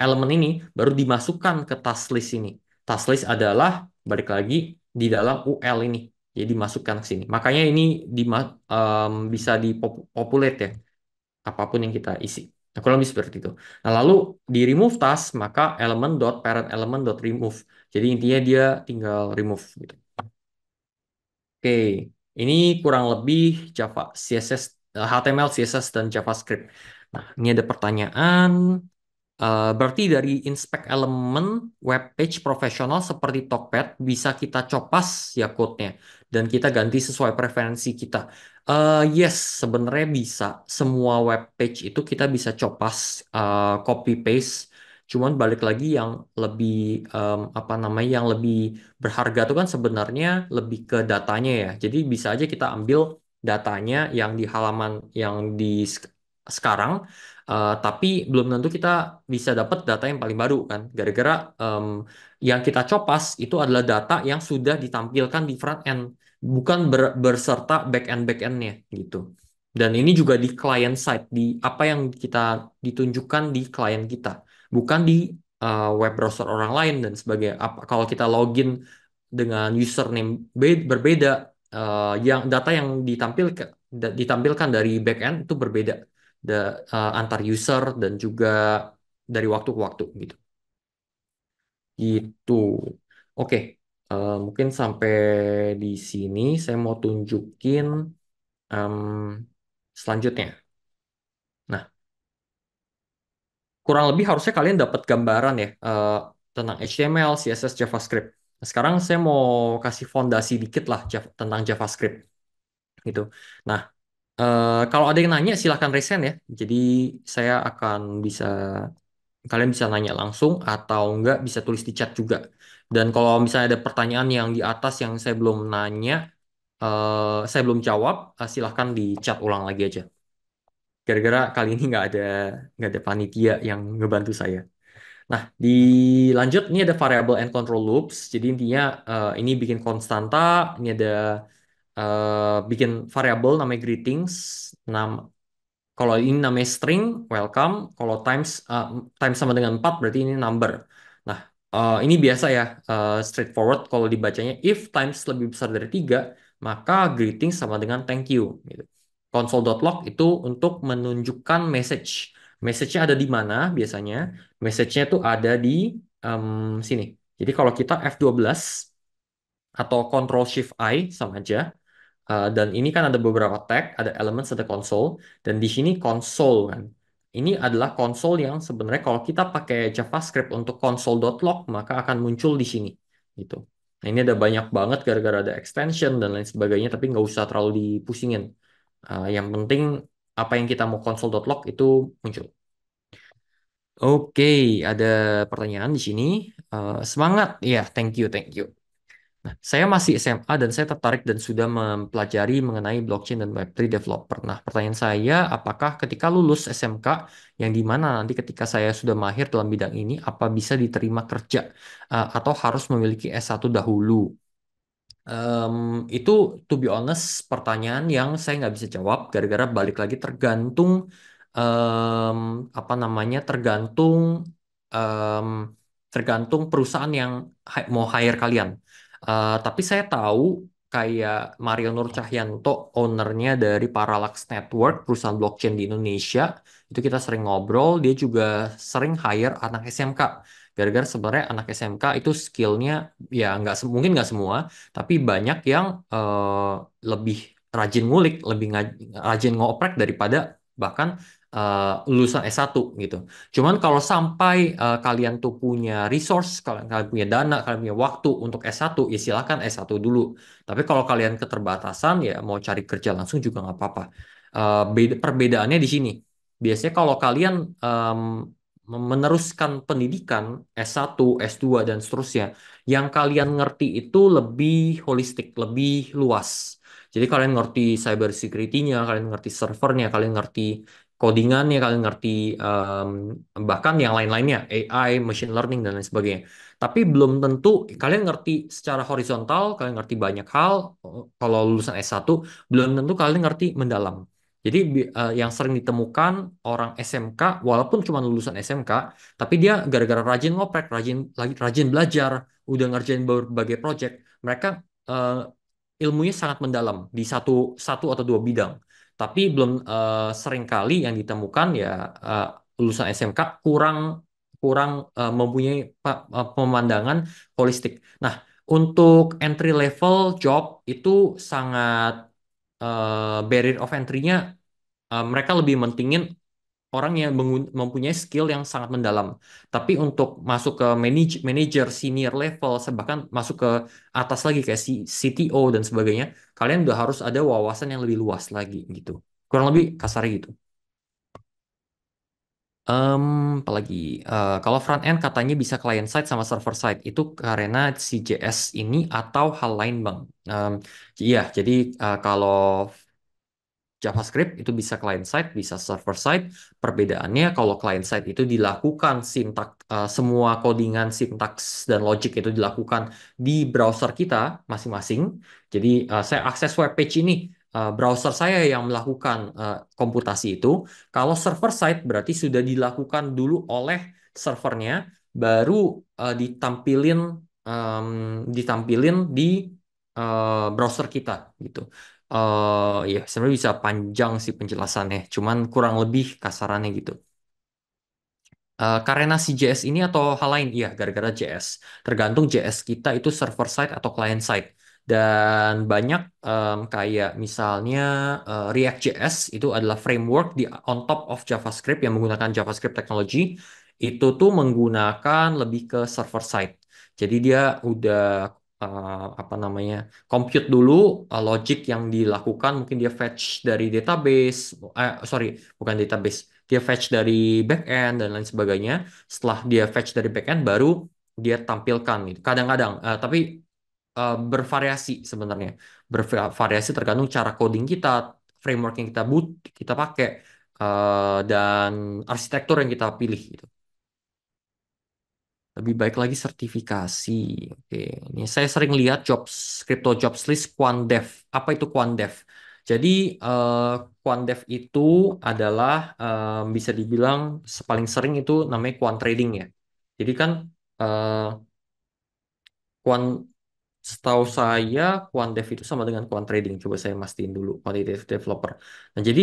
elemen ini, baru dimasukkan ke task list ini. Task list adalah balik lagi di dalam UL ini. Jadi dimasukkan ke sini. Makanya ini bisa dipopulate ya, apapun yang kita isi. Nah, kurang lebih seperti itu. Nah, lalu di remove task, maka elemen dot parent element dot remove. Jadi intinya dia tinggal remove gitu. Oke, ini kurang lebih Java, CSS, HTML, CSS, dan JavaScript. Nah, ini ada pertanyaan. Berarti dari inspect elemen web page profesional seperti Tokped bisa kita copas ya code-nya dan kita ganti sesuai preferensi kita. Yes, sebenarnya bisa. Semua web page itu kita bisa copas copy paste. Cuman balik lagi yang lebih apa namanya yang lebih berharga itu kan sebenarnya lebih ke datanya ya. Jadi bisa aja kita ambil datanya yang di halaman yang di sekarang, tapi belum tentu kita bisa dapat data yang paling baru kan. Gara-gara yang kita copas itu adalah data yang sudah ditampilkan di front end, bukan berserta back endnya gitu. Dan ini juga di client side, di apa yang kita ditunjukkan di klien kita, bukan di web browser orang lain dan sebagainya. Kalau kita login dengan username berbeda, yang data yang ditampilkan dari backend itu berbeda antar user dan juga dari waktu ke waktu gitu. Gitu. Oke, mungkin sampai di sini saya mau tunjukin em, selanjutnya. Nah, kurang lebih harusnya kalian dapat gambaran ya tentang HTML, CSS, JavaScript. Nah, sekarang saya mau kasih fondasi dikit lah tentang JavaScript gitu. Nah, kalau ada yang nanya silahkan raise hand ya. Jadi saya akan bisa kalian bisa nanya langsung atau enggak bisa tulis di chat juga. Dan kalau misalnya ada pertanyaan yang di atas yang saya belum nanya, saya belum jawab, silahkan di chat ulang lagi aja. Gara-gara kali ini nggak ada panitia yang ngebantu saya. Nah, dilanjut ini ada variable and control loops. Jadi intinya ini bikin konstanta, ini ada bikin variable namanya greetings. Kalau ini namanya string, welcome. Kalau times sama dengan 4 berarti ini number. Nah, ini biasa ya, straightforward kalau dibacanya. If times lebih besar dari 3 maka greeting sama dengan thank you. Gitu. Console.log itu untuk menunjukkan message. Message-nya ada di mana biasanya? Message-nya tuh ada di sini. Jadi kalau kita F12 atau Control Shift I sama aja. Dan ini kan ada beberapa tag, ada elements, ada console, dan di sini console kan. Ini adalah console yang sebenarnya kalau kita pakai JavaScript untuk console.log maka akan muncul di sini gitu. Nah, ini ada banyak banget gara-gara ada extension dan lain sebagainya, tapi nggak usah terlalu dipusingin. Yang penting apa yang kita mau console.log itu muncul. Oke, ada pertanyaan di sini. Semangat, ya, thank you, thank you. Nah, saya masih SMA dan saya tertarik dan sudah mempelajari mengenai blockchain dan Web3 developer. Nah, pertanyaan saya, apakah ketika lulus SMK, yang di mana nanti ketika saya sudah mahir dalam bidang ini, apa bisa diterima kerja atau harus memiliki S1 dahulu? Em, itu to be honest pertanyaan yang saya nggak bisa jawab gara-gara balik lagi tergantung em, apa namanya em, tergantung perusahaan yang mau hire kalian. Tapi saya tahu kayak Mario Nur Cahyanto, ownernya dari Parallax Network, perusahaan blockchain di Indonesia, itu kita sering ngobrol. Dia juga sering hire anak SMK. Gara-gara sebenarnya anak SMK itu skillnya ya mungkin nggak semua tapi banyak yang lebih rajin ngulik, lebih rajin ngoprek daripada bahkan lulusan S1 gitu. Cuman kalau sampai kalian tuh punya resource, kalian punya dana, kalian punya waktu untuk S1, ya silakan S1 dulu. Tapi kalau kalian keterbatasan, ya mau cari kerja langsung juga nggak apa-apa. Perbedaannya di sini. Biasanya kalau kalian meneruskan pendidikan S1, S2, dan seterusnya, yang kalian ngerti itu lebih holistik, lebih luas. Jadi kalian ngerti cyber security-nya, kalian ngerti servernya, kalian ngerti codingannya, kalian ngerti bahkan yang lain-lainnya, AI, machine learning, dan lain sebagainya. Tapi belum tentu kalian ngerti secara horizontal, kalian ngerti banyak hal. Kalau lulusan S1, belum tentu kalian ngerti mendalam. Jadi yang sering ditemukan orang SMK, walaupun cuma lulusan SMK, tapi dia gara-gara rajin ngoprek, rajin belajar, udah ngerjain berbagai project, mereka eh, ilmunya sangat mendalam di satu satu atau dua bidang. Tapi belum sering kali yang ditemukan ya eh, lulusan SMK kurang kurang mempunyai pemandangan holistik. Nah, untuk entry level job itu sangat barrier of entry-nya mereka lebih mentingin orang yang mempunyai skill yang sangat mendalam. Tapi untuk masuk ke manager, senior level, bahkan masuk ke atas lagi kayak CTO dan sebagainya, kalian udah harus ada wawasan yang lebih luas lagi gitu. Kurang lebih kasar gitu. Apalagi kalau front end katanya bisa client side sama server side itu karena si JS ini atau hal lain bang. Em, iya, jadi kalau JavaScript itu bisa client side, bisa server side. Perbedaannya kalau client side itu dilakukan semua codingan sintaks dan logic itu dilakukan di browser kita masing-masing. Jadi saya akses web page ini, browser saya yang melakukan komputasi itu. Kalau server side berarti sudah dilakukan dulu oleh servernya, baru ditampilin di browser kita gitu. Ya, sebenarnya bisa panjang sih penjelasannya, cuman kurang lebih kasarannya gitu. Karena si JS ini atau hal lain? Iya, gara-gara JS. Tergantung JS kita itu server side atau client side. Dan banyak kayak misalnya React JS itu adalah framework di on top of JavaScript yang menggunakan JavaScript technology. Itu tuh menggunakan lebih ke server side. Jadi dia udah apa namanya compute dulu logic yang dilakukan. Mungkin dia fetch dari database. Sorry, bukan database, dia fetch dari backend dan lain sebagainya. Setelah dia fetch dari backend, baru dia tampilkan gitu. Kadang-kadang, tapi bervariasi sebenarnya. Bervariasi tergantung cara coding kita, framework yang kita pakai, dan arsitektur yang kita pilih gitu. Lebih baik lagi sertifikasi. Oke, ini saya sering lihat crypto jobs list quantdev. Apa itu quantdev? Jadi quantdev itu adalah bisa dibilang paling sering itu namanya quant trading ya. Jadi kan eh, quant setahu saya quant dev itu sama dengan quant trading. Coba saya mastiin dulu quantitative developer. Nah, jadi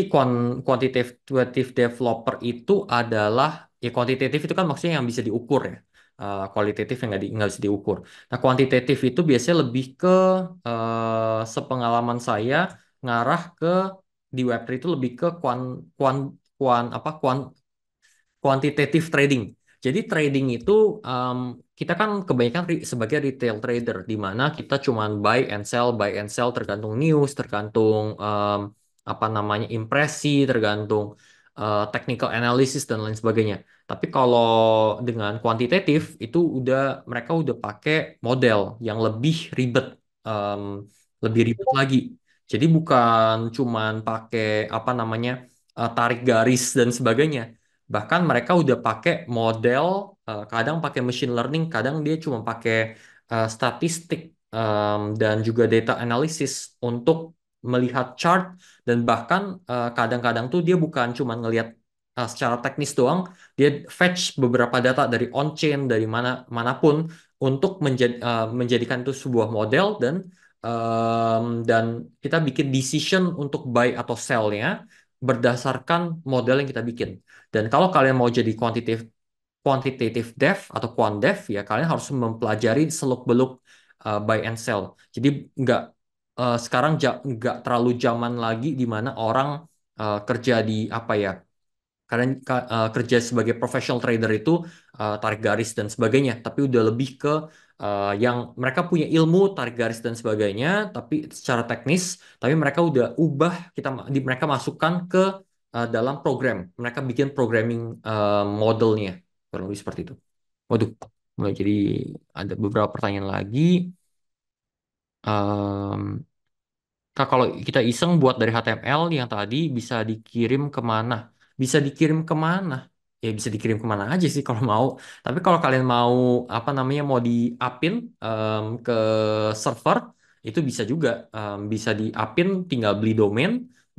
quantitative developer itu adalah ya kuantitatif itu kan maksudnya yang bisa diukur ya. Kualitatif yang nggak bisa diukur. Nah, kuantitatif itu biasanya lebih ke sepengalaman saya ngarah ke di Web3 itu lebih ke kuan kuan kuan apa kuan quantitative trading. Jadi trading itu um, kita kan kebanyakan sebagai retail trader di mana kita cuman buy and sell tergantung news, tergantung apa namanya impresi, tergantung technical analysis dan lain sebagainya. Tapi kalau dengan kuantitatif itu mereka udah pakai model yang um, lebih ribet lagi. Jadi bukan cuman pakai apa namanya tarik garis dan sebagainya. Bahkan mereka udah pakai model, kadang pakai machine learning, kadang dia cuma pakai statistik dan juga data analysis untuk melihat chart dan bahkan kadang-kadang tuh dia bukan cuma ngelihat secara teknis doang, dia fetch beberapa data dari on-chain dari manapun untuk menjadikan itu sebuah model dan kita bikin decision untuk buy atau sell-nya berdasarkan model yang kita bikin. Dan kalau kalian mau jadi quantitative dev atau quant dev ya kalian harus mempelajari seluk-beluk buy and sell. Jadi nggak sekarang nggak terlalu zaman lagi di mana orang kerja di apa ya kalian kerja sebagai professional trader itu tarik garis dan sebagainya, tapi udah lebih ke yang mereka punya ilmu tarik garis dan sebagainya, tapi secara teknis, tapi mereka udah ubah mereka masukkan ke dalam program, mereka bikin programming modelnya, kurang lebih seperti itu. Waduh, mulai jadi ada beberapa pertanyaan lagi. Em, Kak, kalau kita iseng buat dari HTML yang tadi bisa dikirim kemana? Bisa dikirim kemana? Ya bisa dikirim kemana aja sih kalau mau. Tapi kalau kalian mau apa namanya mau di-upin ke server itu bisa juga. Bisa di-upin tinggal beli domain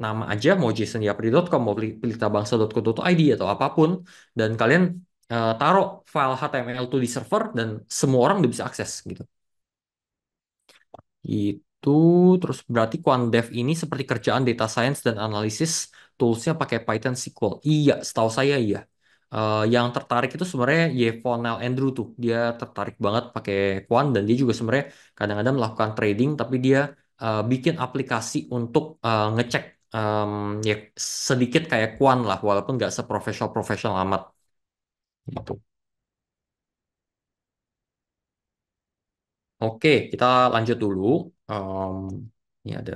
nama aja mau jasonyapri.com mau pelitabangsa.co.id atau apapun dan kalian taruh file HTML itu di server dan semua orang udah bisa akses gitu. Itu terus berarti quantdev ini seperti kerjaan data science dan analisis toolsnya pakai Python SQL. Iya, setahu saya iya. Yang tertarik itu sebenarnya Yevonel Andrew tuh. Dia tertarik banget pakai quant dan dia juga sebenarnya kadang-kadang melakukan trading tapi dia bikin aplikasi untuk ngecek ya sedikit kayak quant lah walaupun nggak seprofesional-profesional amat gitu. Oke, kita lanjut dulu. Em, ini ada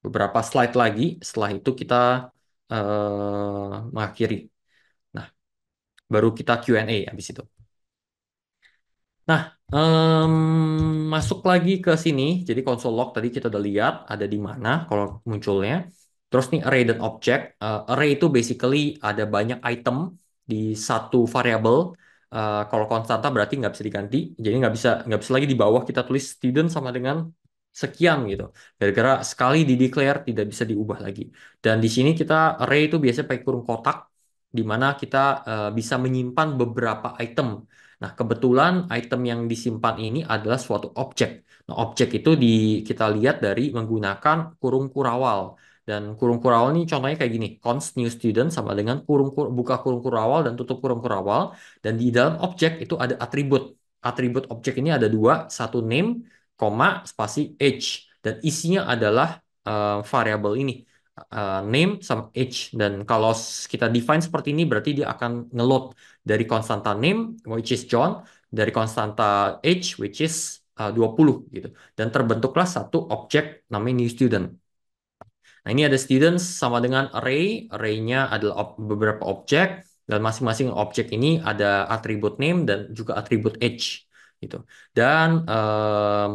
beberapa slide lagi. Setelah itu kita mengakhiri. Nah, Baru kita Q&A habis itu. Nah, masuk lagi ke sini. Jadi console log tadi kita udah lihat ada di mana kalau munculnya. Terus nih array dan object. Array itu basically ada banyak item di satu variabel. Kalau konstanta berarti nggak bisa diganti. Jadi nggak bisa lagi di bawah kita tulis student sama dengan sekian gitu. Gara-gara sekali di declare tidak bisa diubah lagi. Dan di sini kita array itu biasanya pakai kurung kotak di mana kita bisa menyimpan beberapa item. Nah, kebetulan item yang disimpan ini adalah suatu objek. Nah, objek itu kita lihat dari menggunakan kurung kurawal. Dan kurung kurawal ini contohnya kayak gini. Const new student sama dengan buka kurung kurawal dan tutup kurung kurawal. Dan di dalam objek itu ada atribut. Atribut objek ini ada dua. Satu name, koma, spasi age. Dan isinya adalah variabel ini. Name sama age. Dan kalau kita define seperti ini berarti dia akan ngeload dari konstanta name which is John, dari konstanta age which is 20 gitu. Dan terbentuklah satu objek namanya new student. Nah, ini ada students sama dengan array. Array-nya adalah beberapa objek dan masing-masing objek ini ada atribut name dan juga atribut age gitu. Dan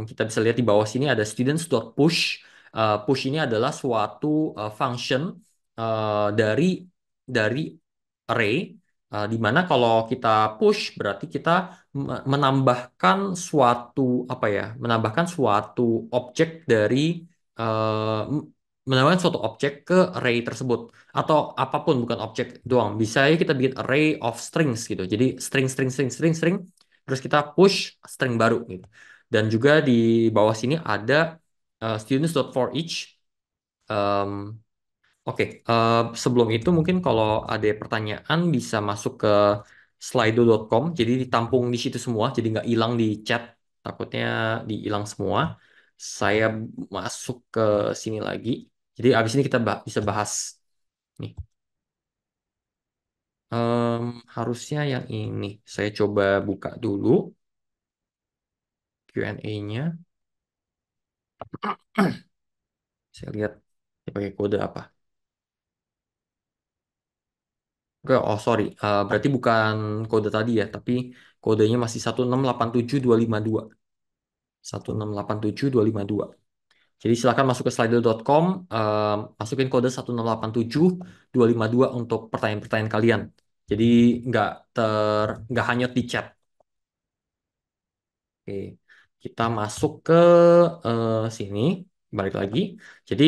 kita bisa lihat di bawah sini ada students.push. Push ini adalah suatu function dari array di mana kalau kita push berarti kita menambahkan suatu apa ya? Menambahkan suatu objek dari eh, menambahkan suatu objek ke array tersebut atau apapun bukan objek doang. Bisa ya kita bikin array of strings gitu. Jadi string string string string string terus kita push string baru gitu. Dan juga di bawah sini ada students.forEach. Em, Oke, sebelum itu mungkin kalau ada pertanyaan bisa masuk ke slido.com. Jadi ditampung di situ semua, jadi nggak hilang di chat. Takutnya dihilang semua. Saya masuk ke sini lagi. Jadi abis ini kita bisa bahas nih. Harusnya yang ini. Saya coba buka dulu Q&A-nya. Saya lihat dia pakai kode apa. Oke, oh sorry. Berarti bukan kode tadi ya, tapi kodenya masih 1687252. 1687252. Jadi silakan masuk ke slido.com, masukin kode 1687252 untuk pertanyaan-pertanyaan kalian. Jadi nggak hanyut di chat. Oke, kita masuk ke sini, balik lagi. Jadi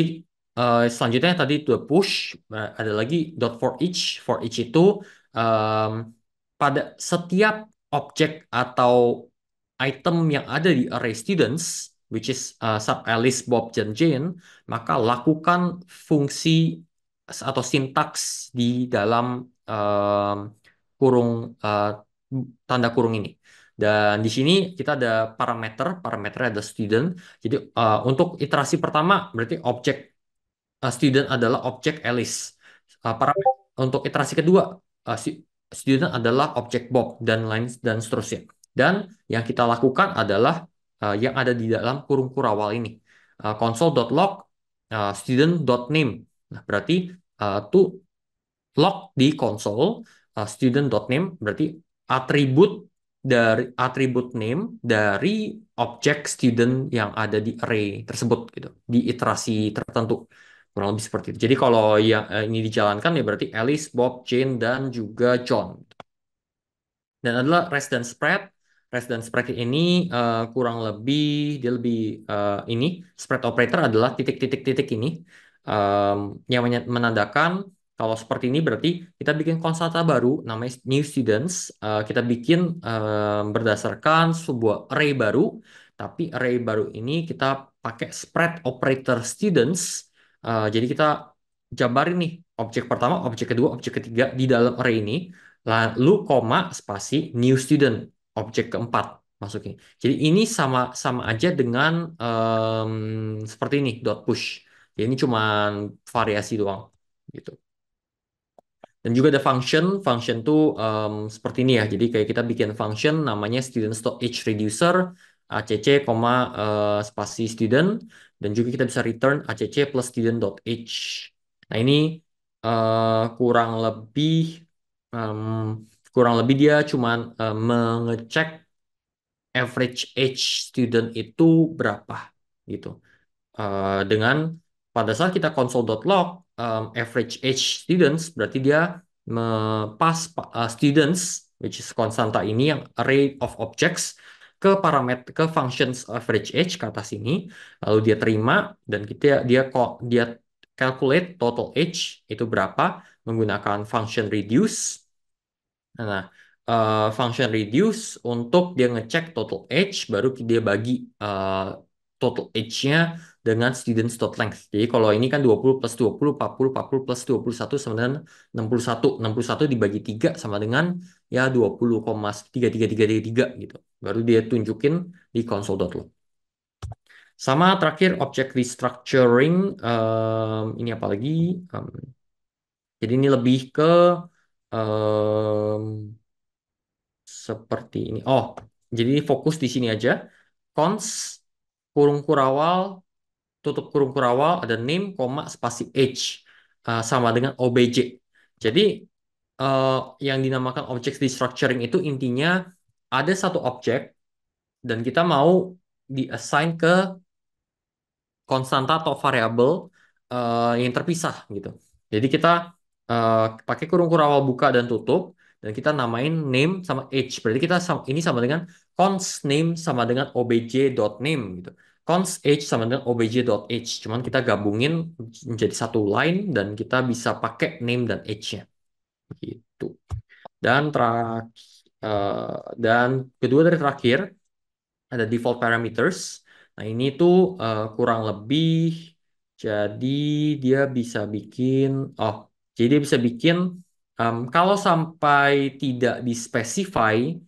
selanjutnya tadi itu push, ada lagi dot for each. For each itu em, pada setiap objek atau item yang ada di array students, which is sub Alice, Bob, dan Jane, maka lakukan fungsi atau sintaks di dalam em, kurung eh, tanda kurung ini. Dan di sini kita ada parameternya ada student. Jadi untuk iterasi pertama berarti objek student adalah objek Alice. Parameter untuk iterasi kedua student adalah objek Bob dan lain dan seterusnya. Dan yang kita lakukan adalah yang ada di dalam kurung kurawal ini. Console.log student.name. Nah, berarti tuh log di console student.name berarti atribut atribut name dari objek student yang ada di array tersebut gitu di iterasi tertentu kurang lebih seperti itu. Jadi kalau yang ini dijalankan ya berarti Alice, Bob, Jane dan juga John. Dan adalah rest dan spread. Rest dan spread ini kurang lebih dia lebih ini spread operator adalah titik-titik-titik ini yang menandakan kalau seperti ini berarti kita bikin konstanta baru namanya new students. Kita bikin berdasarkan sebuah array baru, tapi array baru ini kita pakai spread operator students. Jadi kita jabarin nih objek pertama, objek kedua, objek ketiga di dalam array ini. Lalu koma spasi new student objek keempat masukin. Jadi ini sama sama aja dengan seperti ini dot push. Ya, ini cuma variasi doang gitu. Dan juga ada function. Function tuh seperti ini ya. Jadi kayak kita bikin function namanya students.age reducer acc, spasi student dan juga kita bisa return acc plus student.age. Nah ini kurang lebih em, kurang lebih dia cuman mengecek average age student itu berapa gitu. Dengan pada saat kita console.log average age students berarti dia students which is konstanta ini yang array of objects ke parameter ke functions average age ke atas ini lalu dia terima dan dia calculate total age itu berapa menggunakan function reduce. Nah, function reduce untuk dia ngecek total age, baru dia bagi total age-nya dengan students.length. Jadi kalau ini kan 20 plus 20, 40 plus 21 sama dengan 61. 61 dibagi 3 sama dengan ya 20,33333 gitu. Baru dia tunjukin di console.log. Sama terakhir object restructuring, ini apa lagi? Em, jadi ini lebih ke em, seperti ini. Oh, jadi ini fokus di sini aja. Cons kurung kurawal tutup kurung kurawal ada name, koma, spasi age sama dengan obj. Jadi eh, yang dinamakan object destructuring itu intinya ada satu objek dan kita mau di-assign ke konstanta atau variabel yang terpisah gitu. Jadi kita eh, pakai kurung kurawal buka dan tutup dan kita namain name sama age. Berarti ini sama dengan const name sama dengan obj.name gitu. Const age sama dengan obj.age. Cuman kita gabungin menjadi satu line dan kita bisa pakai name dan age-nya gitu. Dan dan kedua dari terakhir ada default parameters. Nah, ini tuh kurang lebih jadi dia bisa bikin oh, jadi dia bisa bikin kalau sampai tidak dispesify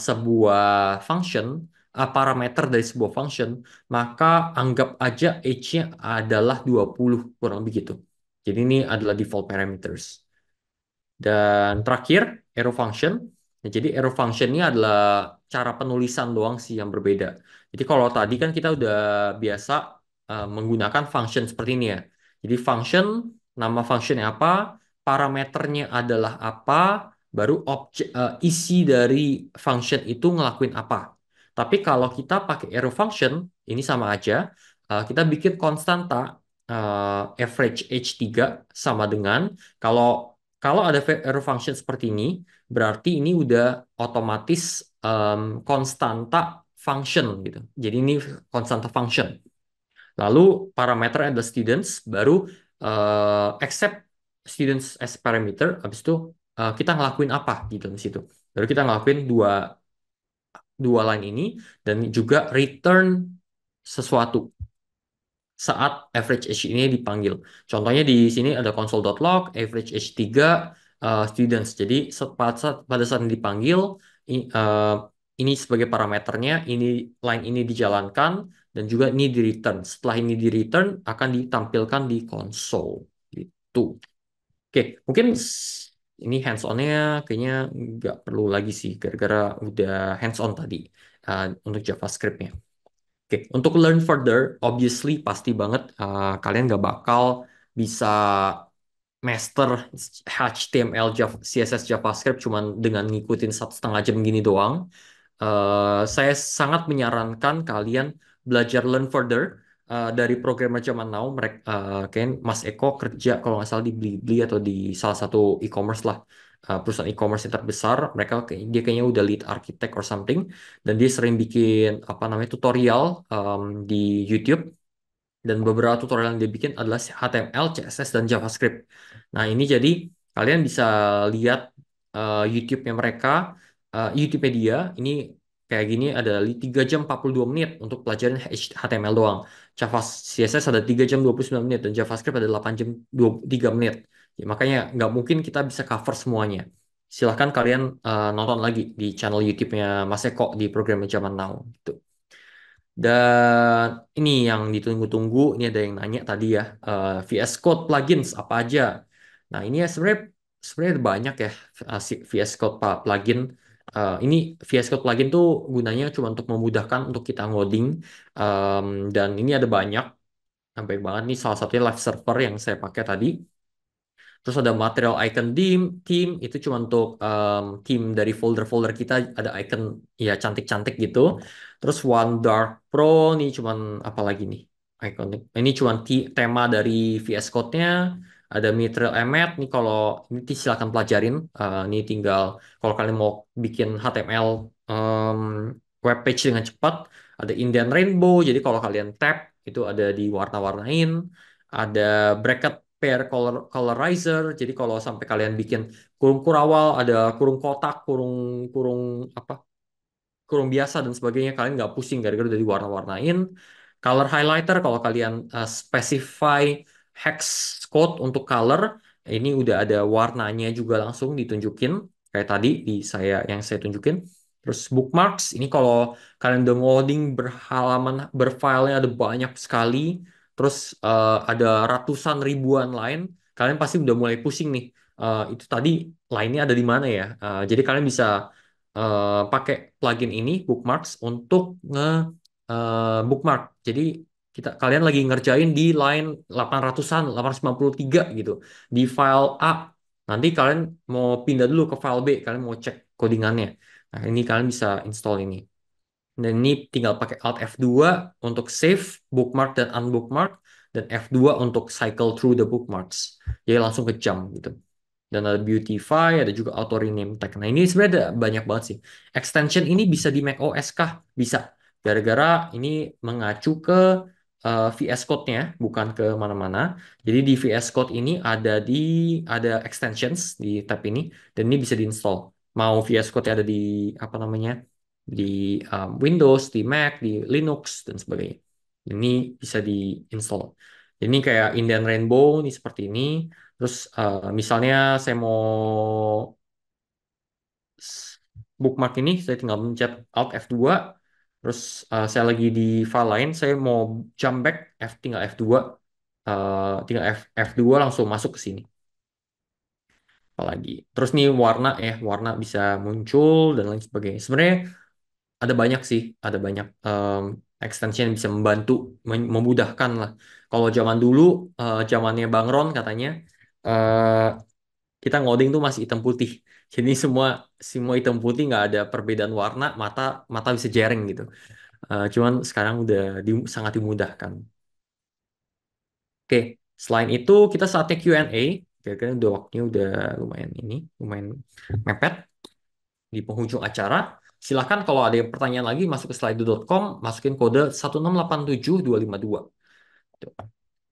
sebuah function parameter dari sebuah function, maka anggap aja age-nya adalah 20 kurang lebih gitu. Jadi ini adalah default parameters. Dan terakhir, arrow function. Ya, jadi arrow function ini adalah cara penulisan doang sih yang berbeda. Jadi kalau tadi kan kita udah biasa menggunakan function seperti ini ya. Jadi function, nama functionnya apa, parameternya adalah apa, baru isi dari function itu ngelakuin apa. Tapi kalau kita pakai arrow function, ini sama aja. Kita bikin konstanta average H3 sama dengan kalau kalau ada arrow function seperti ini, berarti ini udah otomatis konstanta function gitu. Jadi ini konstanta function. Lalu parameter adalah students, baru accept students as parameter. Habis itu kita ngelakuin apa gitu di situ. Baru kita ngelakuin dua dua line ini dan juga return sesuatu saat average age ini dipanggil. Contohnya di sini ada console.log average age 3 students. Jadi pada saat ini dipanggil eh, ini sebagai parameternya, ini line ini dijalankan dan juga ini di return. Setelah ini di return akan ditampilkan di console gitu. Oke, mungkin ini hands-on-nya kayaknya nggak perlu lagi sih gara-gara udah hands-on tadi untuk JavaScript-nya. Oke, untuk learn further, obviously pasti banget kalian gak bakal bisa master HTML, CSS, JavaScript cuman dengan ngikutin 1,5 jam gini doang. Saya sangat menyarankan kalian belajar learn further dari programmer zaman now. Mereka, kayak Mas Eko kerja kalau nggak salah di Blibli atau di salah satu e-commerce lah, perusahaan e-commerce yang terbesar. Dia kayaknya udah lead architect or something, dan dia sering bikin apa namanya tutorial di YouTube. Dan beberapa tutorial yang dia bikin adalah HTML, CSS, dan JavaScript. Nah, ini jadi kalian bisa lihat YouTube-nya mereka, YouTube-nya dia, ini kayak gini ada 3 jam 42 menit untuk pelajaran HTML doang. Java CSS ada 3 jam 29 menit, dan JavaScript ada 8 jam 23 menit. Ya, makanya nggak mungkin kita bisa cover semuanya. Silahkan kalian nonton lagi di channel YouTube-nya Mas Eko di program zaman now. Gitu. Dan ini yang ditunggu-tunggu, ini ada yang nanya tadi ya, VS Code plugins apa aja? Nah ini ya sebenarnya ada banyak ya VS Code plugin. Ini VS Code plugin tuh gunanya cuma untuk memudahkan untuk kita ngoding. Dan ini ada banyak, sampai banget nih salah satunya Live Server yang saya pakai tadi. Terus ada material icon theme itu cuma untuk theme dari folder-folder kita ada icon ya cantik-cantik gitu. Terus One Dark Pro nih cuman apa lagi nih? Iconic. Ini cuman tema dari VS Code-nya. Ada material emmet nih kalau ini silakan pelajarin. Ini tinggal kalau kalian mau bikin HTML web page dengan cepat, ada indent rainbow. Jadi kalau kalian tap itu ada diwarna-warnain. Ada bracket pair colorizer. Jadi kalau sampai kalian bikin kurung kurawal, ada kurung kotak, kurung kurung apa? Kurung biasa dan sebagainya, kalian nggak pusing gara-gara udah diwarna-warnain. Color highlighter kalau kalian specify hex code untuk color, ini udah ada warnanya juga langsung ditunjukin kayak tadi di saya tunjukin. Terus bookmarks ini kalau kalian udah ngoding berhalaman berfilenya ada banyak sekali, terus ada ratusan ribuan line, kalian pasti udah mulai pusing nih. Itu tadi line-nya ada di mana ya? Jadi kalian bisa pakai plugin ini bookmarks untuk bookmark. Jadi kalian lagi ngerjain di line 800-an, 893 gitu di file A. Nanti kalian mau pindah dulu ke file B, kalian mau cek codingannya. Nah, ini kalian bisa install ini. Dan ini tinggal pakai Alt F2 untuk save bookmark dan unbookmark dan F2 untuk cycle through the bookmarks. Jadi langsung ke jump gitu dan ada Beautify, ada juga auto rename tag. Nah, ini sebenarnya ada banyak banget sih. Extension ini bisa di macOS kah? Bisa. Gara-gara ini mengacu ke VS Code-nya, bukan ke mana-mana. Jadi di VS Code ini ada extensions di tab ini dan ini bisa diinstal. Mau VS Code ada di apa namanya? Di Windows, di Mac, di Linux dan sebagainya. Ini bisa diinstal. Ini kayak Indian Rainbow ini seperti ini. Terus misalnya saya mau bookmark ini, saya tinggal mencet Alt F2. Terus saya lagi di file lain, saya mau jump back, tinggal F2. Tinggal F2 langsung masuk ke sini. Apalagi. Terus nih warna bisa muncul dan lain sebagainya. Sebenarnya ada banyak sih, ada banyak extension yang bisa membantu, memudahkan lah. Kalau zaman dulu, zamannya Bang Ron katanya, eh, kita ngoding tuh masih hitam putih. Jadi semua semua hitam putih nggak ada perbedaan warna, mata mata bisa jereng gitu. Cuman sekarang udah sangat dimudahkan. Oke, selain itu kita saatnya Q&A. Kira-kira udah waktunya udah lumayan mepet di penghujung acara. Silakan kalau ada yang pertanyaan lagi masuk ke slido.com, masukin kode 1687252.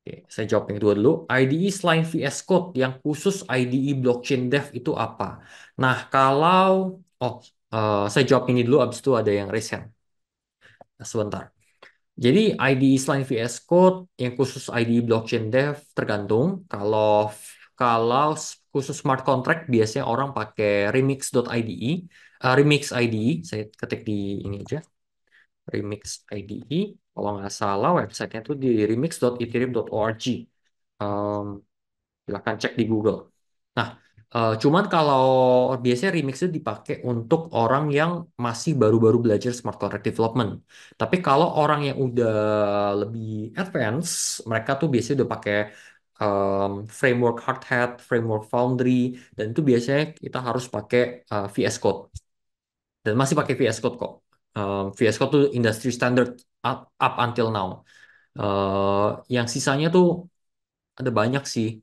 Oke, saya jawab yang kedua dulu. IDE selain VS Code yang khusus IDE blockchain dev itu apa? Nah, oh saya jawab ini dulu, abis itu ada yang raise hand. Nah, sebentar. Jadi IDE selain VS Code yang khusus IDE blockchain dev tergantung. Kalau khusus smart contract biasanya orang pakai remix.ide, remix IDE. Saya ketik di ini aja, remix IDE. Kalau nggak salah websitenya tuh di remix.ethereum.org. Em, Silahkan cek di Google. Nah, cuman kalau biasanya remix itu dipakai untuk orang yang masih baru-baru belajar smart contract development. Tapi kalau orang yang udah lebih advance, mereka tuh biasanya udah pakai framework Hardhat, framework Foundry, dan itu biasanya kita harus pakai VS Code. Dan masih pakai VS Code kok. VS Code tuh industry standard up until now. Yang sisanya tuh ada banyak sih,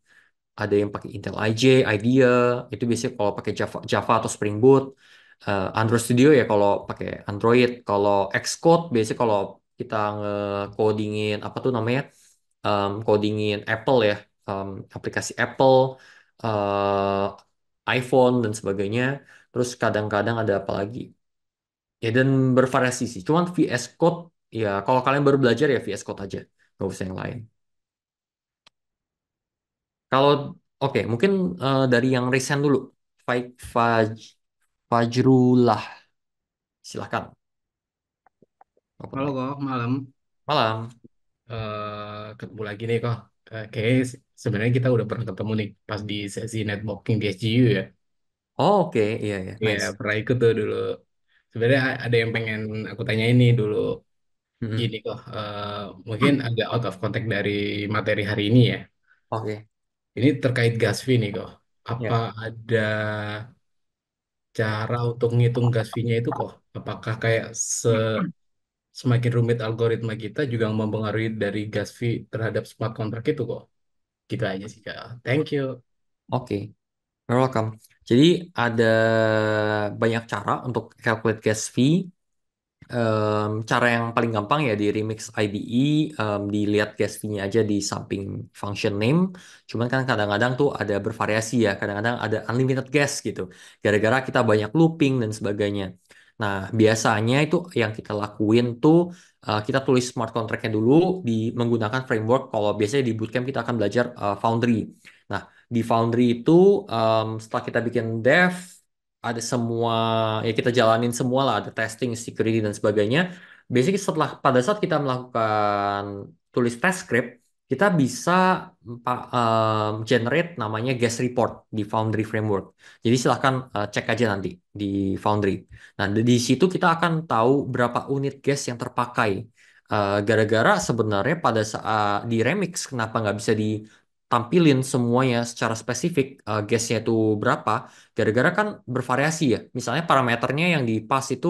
ada yang pakai Intel IJ, IDEA, itu biasanya kalau pakai Java atau Spring Boot. Android Studio ya kalau pakai Android. Kalau Xcode biasanya kalau kita nge-codingin apa tuh namanya, codingin Apple ya, aplikasi Apple, iPhone dan sebagainya. Terus kadang-kadang ada apa lagi? Ya dan bervariasi sih. Cuman VS Code ya kalau kalian baru belajar ya VS Code aja, nggak usah yang lain. Kalau oke, mungkin dari yang recent dulu. Faj Fajrullah, silahkan. Open Halo mic. kok, malam. Malam. Ketemu lagi nih kok. Kayaknya sebenarnya kita udah pernah ketemu nih pas di sesi networking di SGU ya. Oh, oke, iya ya, Iya, nice. pernah ikut tuh dulu. Sebenarnya ada yang pengen aku tanyain nih dulu. Mm-mm. Gini kok, mungkin agak out of context dari materi hari ini ya. Oke. Ini terkait gas fee nih kok. Apa Ya. ada cara untuk ngitung gas fee-nya itu kok? Apakah kayak se semakin rumit algoritma kita juga mempengaruhi dari gas fee terhadap smart contract itu kok? Gitu aja sih kak. Thank you. Oke, you're welcome. Jadi ada banyak cara untuk calculate gas fee. Cara yang paling gampang ya di Remix IDE, dilihat gas fee-nya aja di samping function name. Cuman kan kadang-kadang tuh ada bervariasi ya, kadang-kadang ada unlimited gas gitu. Gara-gara kita banyak looping dan sebagainya. Nah, biasanya itu yang kita lakuin tuh kita tulis smart contract-nya dulu di menggunakan framework. Kalau biasanya di bootcamp kita akan belajar Foundry. Nah, di Foundry itu setelah kita bikin dev ada semua ya kita jalanin semua lah ada testing security dan sebagainya. Basically setelah pada saat kita melakukan tulis test script kita bisa generate namanya gas report di Foundry framework. Jadi silahkan cek aja nanti di Foundry. Nah di situ kita akan tahu berapa unit gas yang terpakai. Gara-gara sebenarnya pada saat di Remix kenapa nggak bisa ditampilin semuanya secara spesifik gasnya itu berapa. Gara-gara kan bervariasi ya. Misalnya parameternya yang di pas itu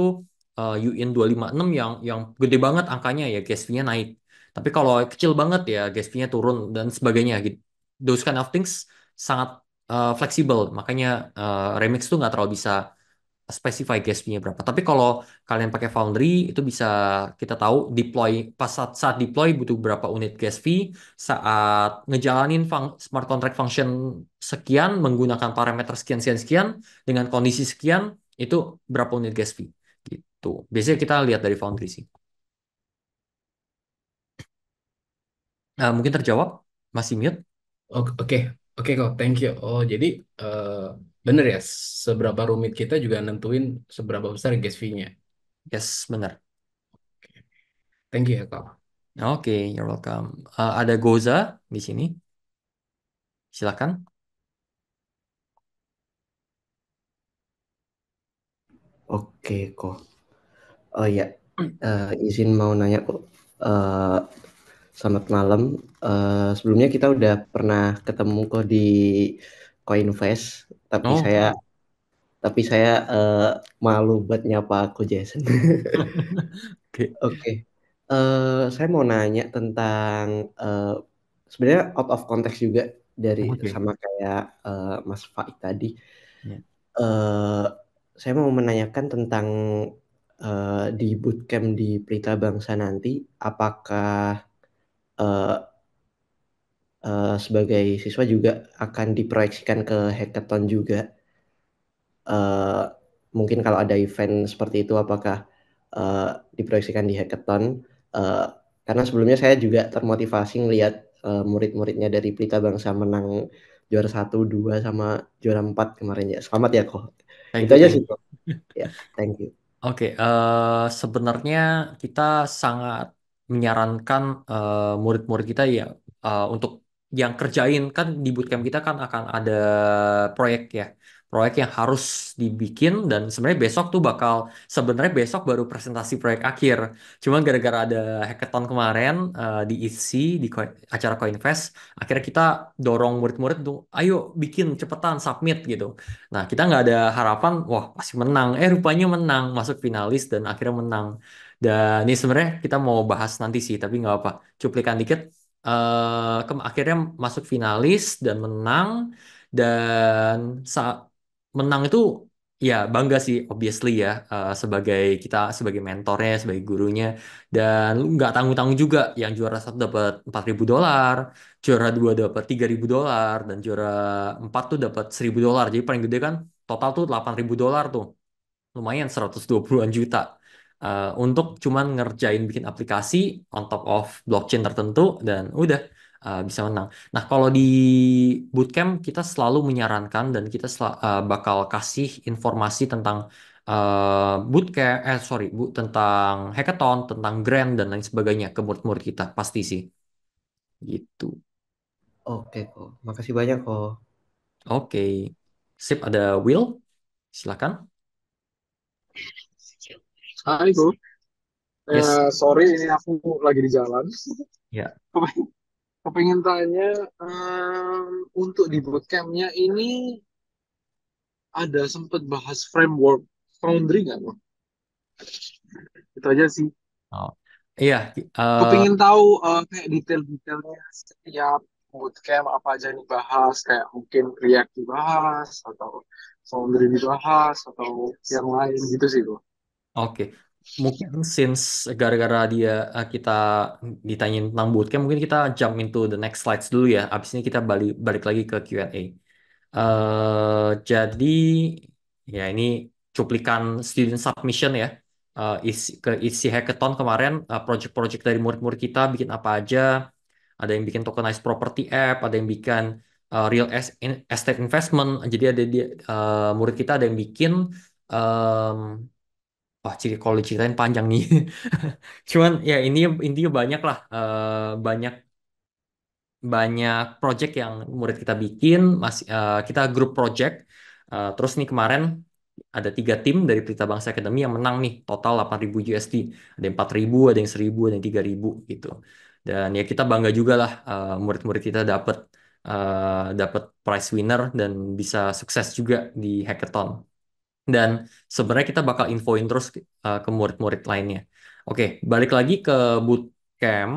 UN 256 yang gede banget angkanya ya gas fee-nya naik. Tapi kalau kecil banget ya gas fee-nya turun dan sebagainya gitu. Those kind of things sangat fleksibel. Makanya Remix tuh nggak terlalu bisa specify gas fee-nya berapa. Tapi kalau kalian pakai Foundry itu bisa kita tahu deploy pas saat deploy butuh berapa unit gas fee saat ngejalanin smart contract function sekian menggunakan parameter sekian sekian sekian dengan kondisi sekian itu berapa unit gas fee gitu. Biasanya kita lihat dari Foundry sih. Mungkin terjawab? Masih mute? Oke, oke kok, thank you. Oh, jadi eh, bener ya, seberapa rumit kita juga nentuin seberapa besar gas fee-nya. Yes, benar. Thank you ya kak. Oke, you're welcome. Ada Goza di sini. Silakan. Oke kok. Oh iya, izin mau nanya kok. Eh, Selamat malam. Sebelumnya kita udah pernah ketemu kok di Coinvest, tapi Oh, saya oke. tapi saya malu buat nyapa aku Jason. Oke. Oke. Saya mau nanya tentang sebenarnya out of context juga dari Oke. sama kayak Mas Faik tadi. Ya. eh saya mau menanyakan tentang di bootcamp di Pelita Bangsa nanti, apakah eh, sebagai siswa juga akan diproyeksikan ke hackathon juga? Eh, Mungkin kalau ada event seperti itu, apakah eh, diproyeksikan di hackathon? Eh, karena sebelumnya saya juga termotivasi ngelihat murid-muridnya dari Pelita Bangsa menang juara satu, dua, sama juara 4 kemarin ya. Selamat ya kok. Thank Itu you, aja thank sih you. kok. Ya, thank you. Oke, sebenarnya kita sangat menyarankan murid-murid kita ya untuk yang kerjain kan di bootcamp kita kan akan ada proyek ya, proyek yang harus dibikin dan sebenarnya besok tuh bakal sebenarnya besok baru presentasi proyek akhir. Cuman gara-gara ada hackathon kemarin di ITC di acara Coinfest, akhirnya kita dorong murid-murid tuh, ayo bikin cepetan submit gitu. Nah, kita nggak ada harapan, wah pasti menang. Rupanya menang, masuk finalis dan akhirnya menang. Dan ini sebenarnya kita mau bahas nanti sih, tapi nggak apa. Cuplikan dikit. Akhirnya masuk finalis dan menang. Dan saat menang itu ya bangga sih, obviously ya, sebagai kita sebagai mentornya, sebagai gurunya. Dan nggak tanggung-tanggung juga. Yang juara satu dapat $4.000, juara dua dapat $3.000 dan juara empat tuh dapat $1.000. Jadi paling gede kan total tuh $8.000 tuh. Lumayan 120-an juta. Untuk cuman ngerjain bikin aplikasi on top of blockchain tertentu dan udah bisa menang. Nah, kalau di bootcamp kita selalu menyarankan dan kita bakal kasih informasi tentang bootcamp, sorry, tentang hackathon, tentang grant dan lain sebagainya ke murid-murid kita pasti sih. Gitu. Oke kok. Makasih banyak kok. Oke. Sip, ada Will. Silakan. Hai bro, Yes. sorry ini aku lagi di jalan. Ya. Kepengen tanya, untuk di bootcampnya ini ada sempat bahas framework Foundry nggak, Bang? Itu aja sih. Oh. Iya, Kepengen tahu kayak detail-detailnya setiap bootcamp apa aja yang dibahas, kayak mungkin React dibahas, atau Foundry dibahas, atau yang lain gitu sih, Bang. oke. Mungkin since gara-gara dia kita ditanyain tentang bootcamp, mungkin kita jump into the next slides dulu ya. Abis ini kita balik balik lagi ke Q&A. Jadi ya ini cuplikan student submission ya. Isi hackathon kemarin, project-project dari murid-murid kita bikin apa aja. Ada yang bikin tokenized property app, ada yang bikin estate investment. Jadi ada murid kita ada yang bikin em, wah, kalau diceritain panjang nih. Cuman ya ini intinya banyak lah, banyak banyak project yang murid kita bikin, masih kita grup project. Terus nih kemarin ada 3 tim dari Pelita Bangsa Academy yang menang nih, total 8.000 USD. Ada yang 4.000, ada yang 1.000, ada yang 3.000 gitu. Dan ya kita bangga juga lah, murid-murid kita dapat prize winner dan bisa sukses juga di hackathon. Dan sebenarnya kita bakal infoin terus ke murid-murid lainnya. Oke, balik lagi ke bootcamp.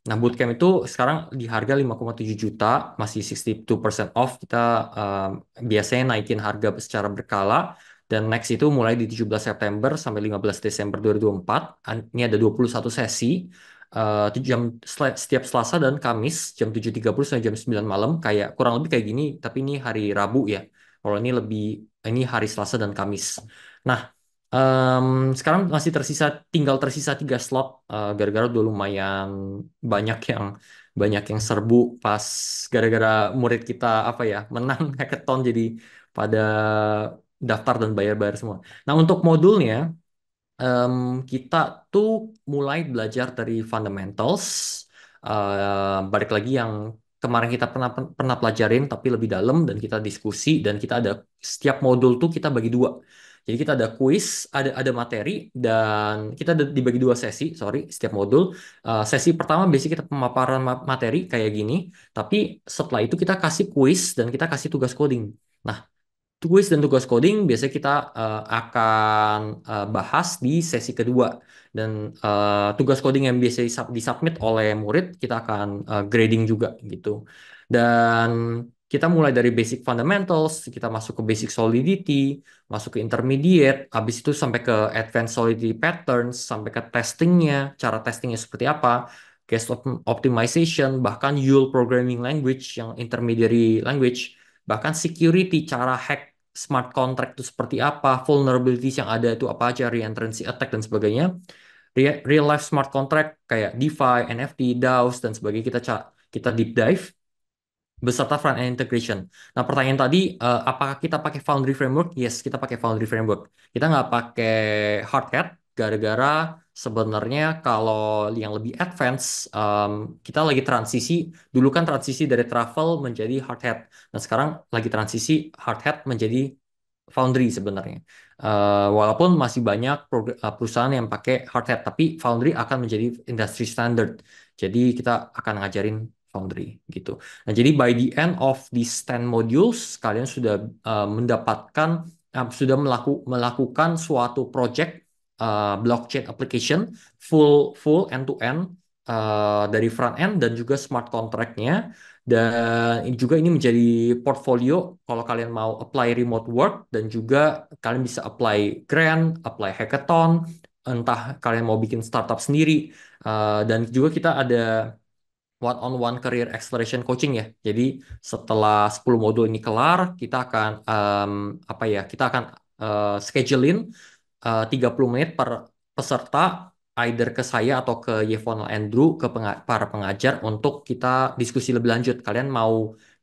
Nah, bootcamp itu sekarang di harga 5,7 juta, masih 62% off. Kita biasanya naikin harga secara berkala. Dan next itu mulai di 17 September sampai 15 Desember 2024. Ini ada 21 sesi. Itu setiap Selasa dan Kamis jam 7.30 sampai jam 9 malam. Kayak kurang lebih kayak gini, tapi ini hari Rabu ya. Kalau ini hari Selasa dan Kamis. Nah, em, sekarang masih tinggal tersisa 3 slot, gara-gara udah lumayan banyak yang serbu pas gara-gara murid kita apa ya menang hackathon jadi pada daftar dan bayar-bayar semua. Nah, untuk modulnya em, kita tuh mulai belajar dari fundamentals, balik lagi yang kemarin kita pernah pernah pelajarin tapi lebih dalam dan kita diskusi dan kita ada setiap modul tuh kita bagi dua. Jadi kita ada quiz, ada materi dan kita dibagi 2 sesi, sorry, setiap modul. Sesi pertama biasanya kita pemaparan materi kayak gini, tapi setelah itu kita kasih quiz dan kita kasih tugas coding. Nah, Tugas dan tugas coding biasanya kita akan bahas di sesi kedua dan tugas coding yang biasa disubmit oleh murid kita akan grading juga gitu. Dan kita mulai dari basic fundamentals, kita masuk ke basic solidity, masuk ke intermediate, habis itu sampai ke advanced solidity patterns, sampai ke testingnya, cara testingnya seperti apa, case optimization, bahkan UL programming language yang intermediary language, bahkan security, cara hack smart contract itu seperti apa, vulnerabilities yang ada itu apa aja, reentrancy attack dan sebagainya. Real life smart contract kayak DeFi, NFT, DAOs dan sebagainya kita deep dive beserta front end integration. Nah, pertanyaan tadi, apakah kita pakai Foundry Framework? Yes, kita pakai Foundry Framework. Kita nggak pakai Hardhat, gara-gara sebenarnya kalau yang lebih advance, kita lagi transisi. Dulu kan transisi dari Travel menjadi Hardhat. Nah, sekarang lagi transisi Hardhat menjadi Foundry sebenarnya. Walaupun masih banyak perusahaan yang pakai hard hat, tapi Foundry akan menjadi industry standard. Jadi kita akan ngajarin Foundry gitu. Nah, jadi by the end of these 10 modules, kalian sudah mendapatkan, melakukan suatu project blockchain application full end to end, dari front end dan juga smart contract-nya. Dan juga ini menjadi portfolio kalau kalian mau apply remote work dan juga kalian bisa apply grant, apply hackathon, entah kalian mau bikin startup sendiri. Dan juga kita ada one-on-one career acceleration coaching ya. Jadi setelah 10 modul ini kelar, kita akan apa ya? Kita akan schedulein 30 menit per peserta, either ke saya atau ke Yevon Andrew, ke para pengajar untuk kita diskusi lebih lanjut. Kalian mau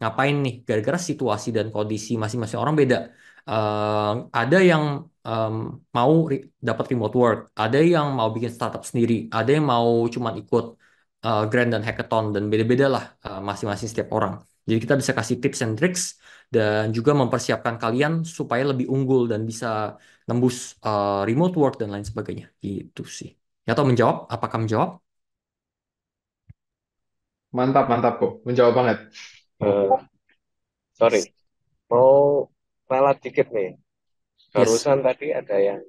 ngapain nih? Gara-gara situasi dan kondisi masing-masing orang beda. Ada yang em, mau dapat remote work, ada yang mau bikin startup sendiri, ada yang mau cuman ikut grand dan hackathon dan beda-beda lah masing-masing setiap orang. Jadi kita bisa kasih tips and tricks dan juga mempersiapkan kalian supaya lebih unggul dan bisa nembus remote work dan lain sebagainya. Gitu sih. Ya, atau menjawab? Apakah menjawab? Mantap, mantap kok. Menjawab banget. Eh, sorry, mau ralat dikit nih. Yes. Barusan tadi ada yang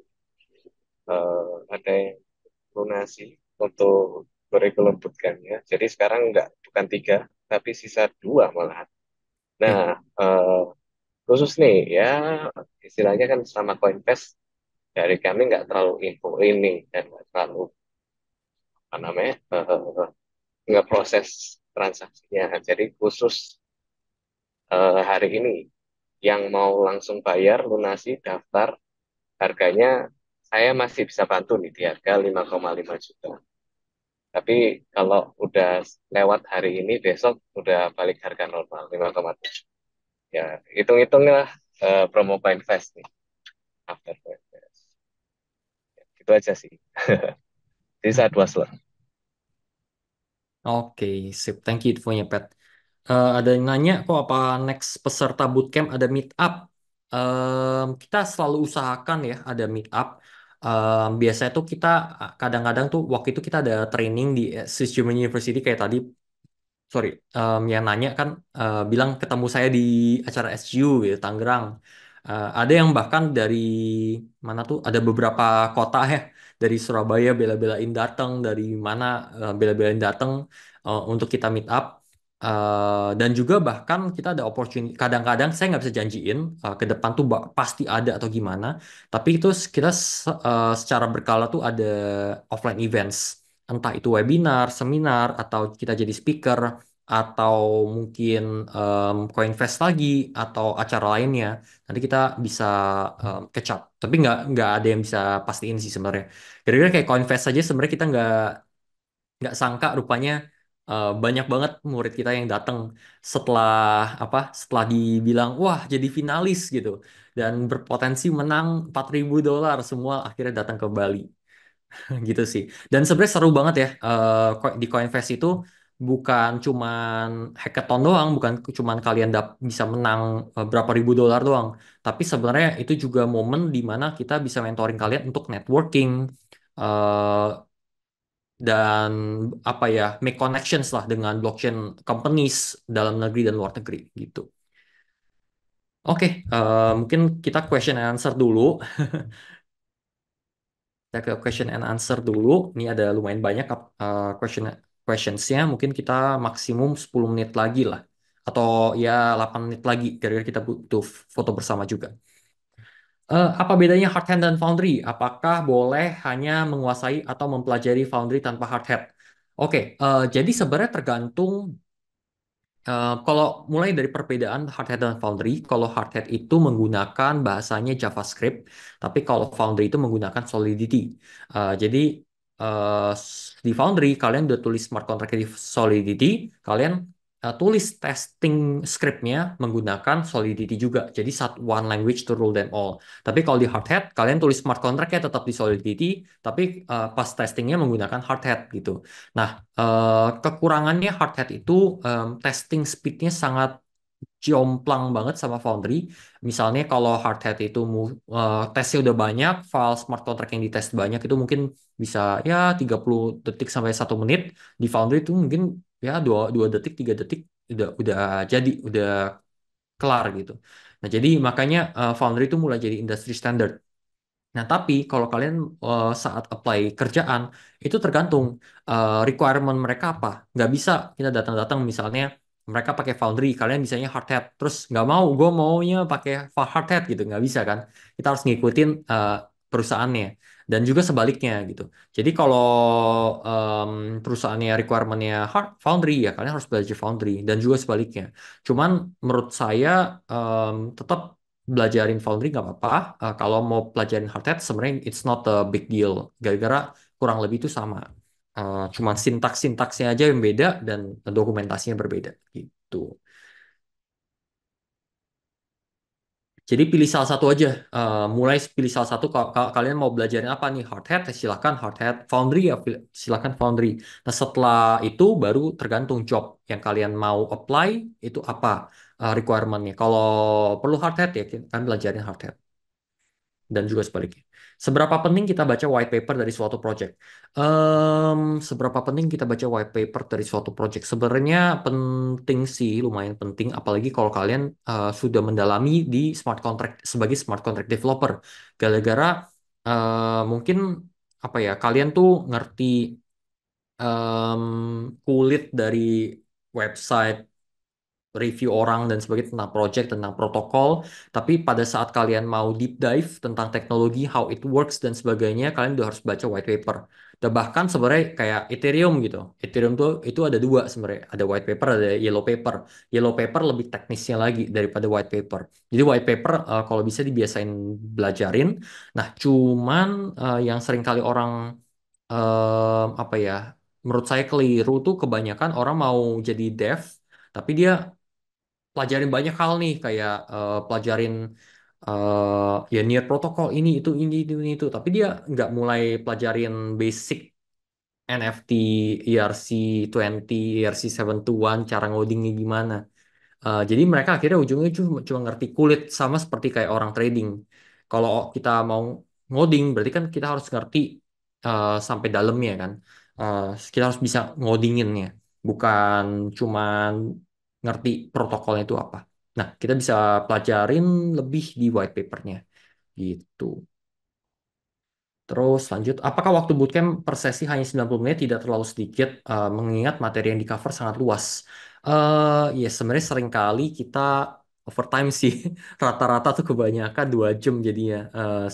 lunasi untuk kurikulum bootcampnya. Jadi sekarang bukan 3, tapi sisa 2 malahan. Ya. Nah, khusus nih ya, istilahnya kan sama Coinvest dari kami nggak terlalu info ini dan nggak terlalu apa namanya nggak proses transaksinya. Jadi khusus hari ini yang mau langsung bayar lunasi daftar harganya saya masih bisa bantu nih di harga 5,5 juta. Tapi kalau udah lewat hari ini besok udah balik harga normal 5,7. Ya hitung-hitunglah promo Coinvest nih after Coinvest. Itu aja sih. Jadi saya 2 slot. Oke, sip. Thank you infonya, Pat. Ada yang nanya, kok apa next peserta bootcamp ada meet up? Kita selalu usahakan ya ada meet up. Biasanya tuh kita kadang-kadang tuh waktu itu kita ada training di Swiss German University kayak tadi. Sorry, yang nanya kan bilang ketemu saya di acara SGU gitu, Tangerang. Ada yang bahkan dari mana tuh? Ada beberapa kota ya, dari Surabaya bela-belain datang, dari mana bela-belain datang untuk kita meet up. Dan juga bahkan kita ada opportunity. Kadang-kadang saya nggak bisa janjiin ke depan tuh pasti ada atau gimana. Tapi itu kita secara berkala tuh ada offline events, entah itu webinar, seminar, atau kita jadi speaker, atau mungkin Coinvest lagi, atau acara lainnya. Nanti kita bisa catch up. Tapi nggak ada yang bisa pastiin sih sebenarnya. Kira-kira kayak Coinvest saja sebenarnya kita nggak sangka rupanya banyak banget murid kita yang datang setelah setelah dibilang wah jadi finalis gitu dan berpotensi menang $4.000 semua akhirnya datang ke Bali. Gitu sih. Dan sebenarnya seru banget ya di Coinvest itu bukan cuman hackathon doang, bukan cuman kalian bisa menang berapa ribu dolar doang, tapi sebenarnya itu juga momen di mana kita bisa mentoring kalian untuk networking eh, dan make connections lah dengan blockchain companies dalam negeri dan luar negeri gitu. Oke, mungkin kita question and answer dulu. Kita ke question and answer dulu. Ini ada lumayan banyak questionsnya. Mungkin kita maksimum 10 menit lagi lah. Atau ya 8 menit lagi. Kira-kira kita butuh foto bersama juga. Apa bedanya hard hat dan foundry? Apakah boleh hanya menguasai atau mempelajari foundry tanpa hard hat? Oke, jadi sebenarnya tergantung kalau mulai dari perbedaan Hardhead dan Foundry, kalau Hardhead itu menggunakan bahasanya JavaScript, tapi kalau Foundry itu menggunakan Solidity. Jadi di Foundry kalian udah tulis smart contract di Solidity, kalian tulis testing scriptnya menggunakan Solidity juga. Jadi one language to rule them all. Tapi kalau di Hardhead, kalian tulis smart contract ya tetap di Solidity, tapi pas testingnya menggunakan Hardhead gitu. Nah, kekurangannya hard hat itu testing speednya sangat jomplang banget sama Foundry. Misalnya kalau hard hat itu tesnya udah banyak, file smart contract yang dites banyak itu mungkin bisa ya 30 detik sampai 1 menit. Di Foundry itu mungkin ya 2 detik, 3 detik udah jadi, udah kelar gitu. Nah, jadi makanya Foundry itu mulai jadi industry standard. Nah, tapi kalau kalian saat apply kerjaan, itu tergantung requirement mereka apa. Nggak bisa kita datang-datang misalnya mereka pakai Foundry, kalian bisanya hard hat. Terus nggak mau, gue maunya pakai hard hat gitu. Nggak bisa kan. Kita harus ngikutin perusahaannya. Dan juga sebaliknya gitu. Jadi kalau perusahaannya requirementnya Foundry, ya kalian harus belajar Foundry. Dan juga sebaliknya. Cuman menurut saya tetap belajarin Foundry nggak apa-apa. Kalau mau pelajarin hardhat sebenarnya it's not a big deal. Gara-gara kurang lebih itu sama. Cuman sintaks-sintaksnya aja yang beda dan dokumentasinya berbeda gitu. Jadi pilih salah satu aja. Mulai pilih salah satu. Kalau kalian mau belajarin apa nih hardhat, silakan hardhat. Foundry ya silakan Foundry. Nah setelah itu baru tergantung job yang kalian mau apply itu apa requirementnya. Kalau perlu hardhat ya kalian belajarin hardhat. dan juga sebaliknya. Seberapa penting kita baca white paper dari suatu project? Seberapa penting kita baca white paper dari suatu project? Sebenarnya penting sih, lumayan penting, apalagi kalau kalian sudah mendalami di smart contract sebagai smart contract developer. Gara-gara mungkin apa ya, kalian tuh ngerti kulit dari website review orang dan sebagainya tentang project, tentang protokol. Tapi pada saat kalian mau deep dive tentang teknologi, how it works dan sebagainya, kalian udah harus baca white paper. Dan bahkan sebenarnya kayak Ethereum gitu. Ethereum tuh itu ada dua sebenarnya. Ada white paper, ada yellow paper. Yellow paper lebih teknisnya lagi daripada white paper. Jadi white paper kalau bisa dibiasain belajarin. Nah, cuman yang sering kali orang apa ya? Menurut saya keliru tuh kebanyakan orang mau jadi dev, tapi dia pelajarin banyak hal nih kayak pelajarin ya near protokol ini itu tapi dia nggak mulai pelajarin basic NFT, ERC20, ERC721 cara ngodingnya gimana. Jadi mereka akhirnya ujungnya cuma ngerti kulit sama seperti kayak orang trading. Kalau kita mau ngoding berarti kan kita harus ngerti sampai dalamnya kan. Eh, kita harus bisa ngodinginnya, bukan cuman ngerti protokolnya itu apa. Nah, kita bisa pelajarin lebih di white papernya gitu. Terus lanjut, apakah waktu bootcamp per sesi hanya 90 menit tidak terlalu sedikit mengingat materi yang di cover sangat luas? Ya sebenarnya sering kali kita overtime sih. Rata-rata tuh kebanyakan 2 jam jadinya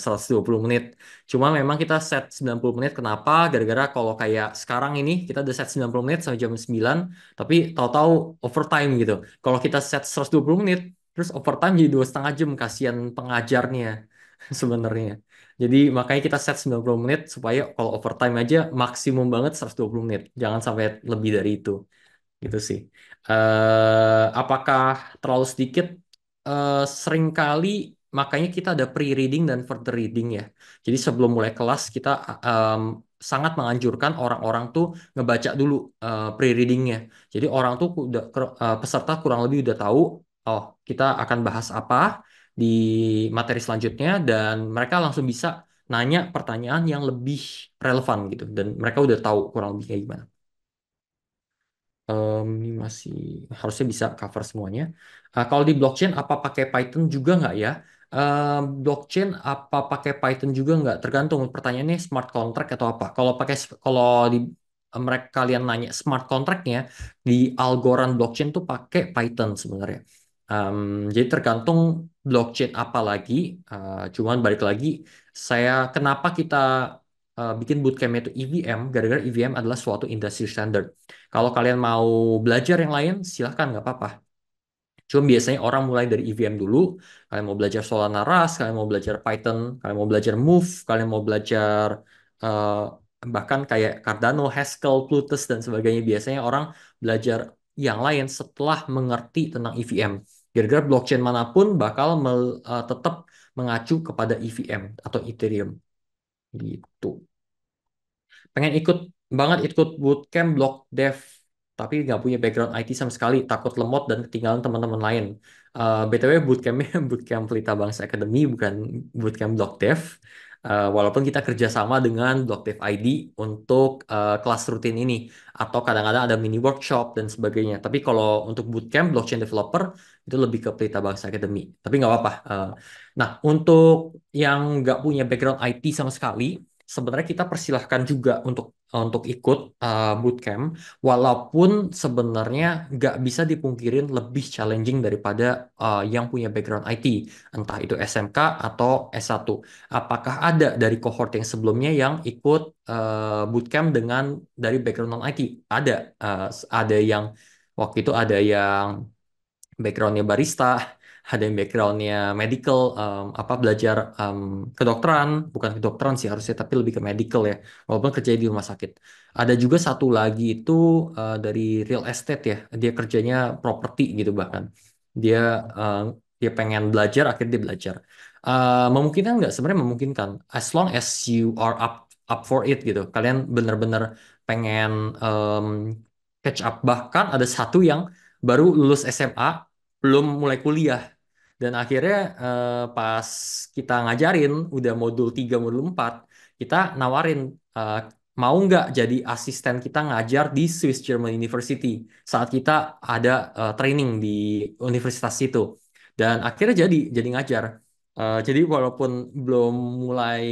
120 menit. Cuma memang kita set 90 menit. Kenapa? Gara-gara kalau kayak sekarang ini kita udah set 90 menit sampai jam 9, tapi tahu-tahu overtime gitu. Kalau kita set 120 menit, terus overtime jadi 2,5 jam, kasihan pengajarnya sebenarnya. Jadi makanya kita set 90 menit supaya kalau overtime aja maksimum banget 120 menit. Jangan sampai lebih dari itu. Gitu sih. Apakah terlalu sedikit? Seringkali makanya kita ada pre-reading dan further reading ya. Jadi sebelum mulai kelas kita sangat menganjurkan orang-orang tuh ngebaca dulu pre-readingnya. Jadi orang tuh peserta kurang lebih udah tahu, oh kita akan bahas apa di materi selanjutnya dan mereka langsung bisa nanya pertanyaan yang lebih relevan gitu dan mereka udah tahu kurang lebih kayak gimana. Ini masih harusnya bisa cover semuanya. Kalau di blockchain apa pakai Python juga nggak ya? Blockchain apa pakai Python juga nggak? Tergantung pertanyaannya smart contract atau apa. Kalau di mereka kalian nanya smart contractnya di Algorand blockchain tuh pakai Python sebenarnya. Jadi tergantung blockchain apa lagi. Cuman balik lagi, kenapa kita bikin bootcamp itu EVM? Gara-gara EVM adalah suatu industry standard. Kalau kalian mau belajar yang lain, silahkan, nggak apa-apa. Cuma biasanya orang mulai dari EVM dulu. Kalian mau belajar Solana Rust, kalian mau belajar Python, kalian mau belajar Move, kalian mau belajar eh, bahkan kayak Cardano, Haskell, Plutus, dan sebagainya. Biasanya orang belajar yang lain setelah mengerti tentang EVM. Gara-gara blockchain manapun bakal tetap mengacu kepada EVM atau Ethereum. Gitu. Pengen ikut banget ikut bootcamp block dev tapi nggak punya background IT sama sekali, takut lemot dan ketinggalan teman-teman lain. BTW bootcampnya bootcamp Pelita Bangsa Academy, bukan bootcamp block dev. Walaupun kita kerjasama dengan Block Dev ID untuk kelas rutin ini atau kadang-kadang ada mini workshop dan sebagainya. Tapi kalau untuk bootcamp blockchain developer itu lebih ke Pelita Bangsa Academy. Tapi nggak apa-apa. Nah, untuk yang nggak punya background IT sama sekali, sebenarnya kita persilahkan juga untuk ikut bootcamp, walaupun sebenarnya nggak bisa dipungkirin lebih challenging daripada yang punya background IT, entah itu SMK atau S1. Apakah ada dari cohort yang sebelumnya yang ikut bootcamp dengan dari background non IT? Ada. Ada yang waktu itu ada yang backgroundnya barista, ada yang backgroundnya medical, apa belajar kedokteran, bukan kedokteran sih harusnya, tapi lebih ke medical ya, walaupun kerja di rumah sakit. Ada juga satu lagi itu dari real estate ya, dia kerjanya properti gitu bahkan. Dia eh, dia pengen belajar, akhirnya dia belajar. Memungkinkan nggak? Sebenarnya memungkinkan, as long as you are up for it gitu. Kalian bener-bener pengen catch up. Bahkan ada satu yang baru lulus SMA belum mulai kuliah. Dan akhirnya pas kita ngajarin udah modul 3 modul 4 kita nawarin eh, mau nggak jadi asisten kita ngajar di Swiss German University saat kita ada training di universitas itu. Dan akhirnya jadi ngajar. Jadi walaupun belum mulai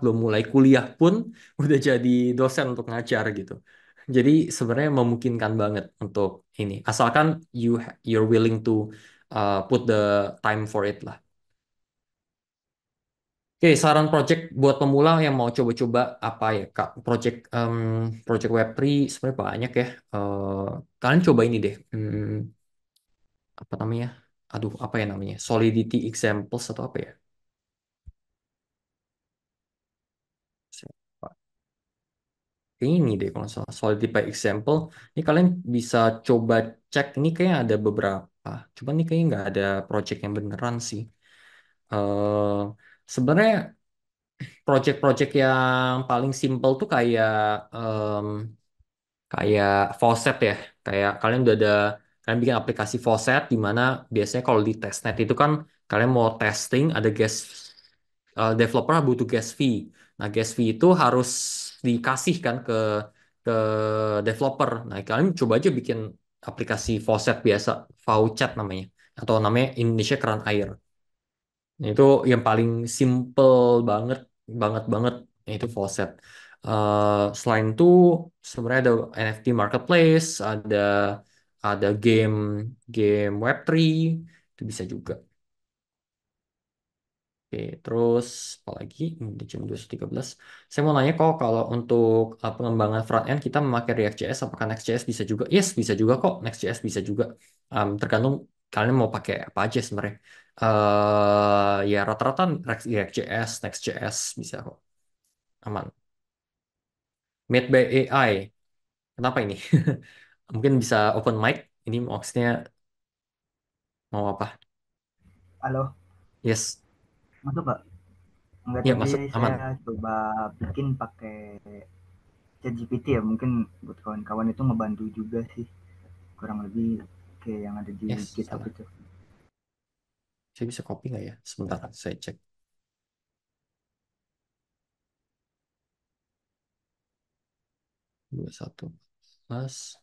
belum mulai kuliah pun udah jadi dosen untuk ngajar gitu. Jadi sebenarnya memungkinkan banget untuk ini, asalkan you're willing to put the time for it lah. Oke, saran project buat pemula yang mau coba-coba apa ya, Kak? Project Web3 sebenarnya banyak ya. Kalian coba ini deh. Apa namanya? Aduh, apa ya namanya? Solidity Examples atau apa ya? Saya lupa. Ini deh kalau nggak salah. Solidity by Example. Ini kalian bisa coba cek. Ini kayaknya ada beberapa. Cuman ini kayaknya nggak ada project yang beneran sih. eh Sebenarnya project-project yang paling simple tuh kayak faucet ya. Kayak kalian bikin aplikasi faucet di mana biasanya kalau di testnet itu kan kalian mau testing ada gas developer butuh gas fee. Nah, gas fee itu harus dikasih kan ke developer. Nah, kalian coba aja bikin aplikasi faucet biasa, faucet namanya, atau namanya Indonesia keran air. Nah, itu yang paling simple banget, banget banget, yaitu faucet. Selain itu, sebenarnya ada NFT marketplace, ada game game Web3, itu bisa juga. Oke, terus apalagi di jam 12.13. Saya mau nanya kok kalau untuk pengembangan front end kita memakai React.js, apakah Next.js bisa juga? Yes, bisa juga kok. Next.js bisa juga. Tergantung kalian mau pakai apa aja sebenarnya. Ya rata-rata React.js, Next.js bisa kok. Aman. Made by AI. Kenapa ini? Mungkin bisa open mic. Ini maksudnya mau apa? Halo, Yes. masuk Pak? Enggak, Ya, tadi masuk saya aman. coba bikin pakai ChatGPT ya, mungkin buat kawan-kawan itu ngebantu juga sih, kurang lebih kayak yang ada di Yes, GitHub salah. itu. Saya bisa copy nggak ya? Sebentar, saya cek. 21 plus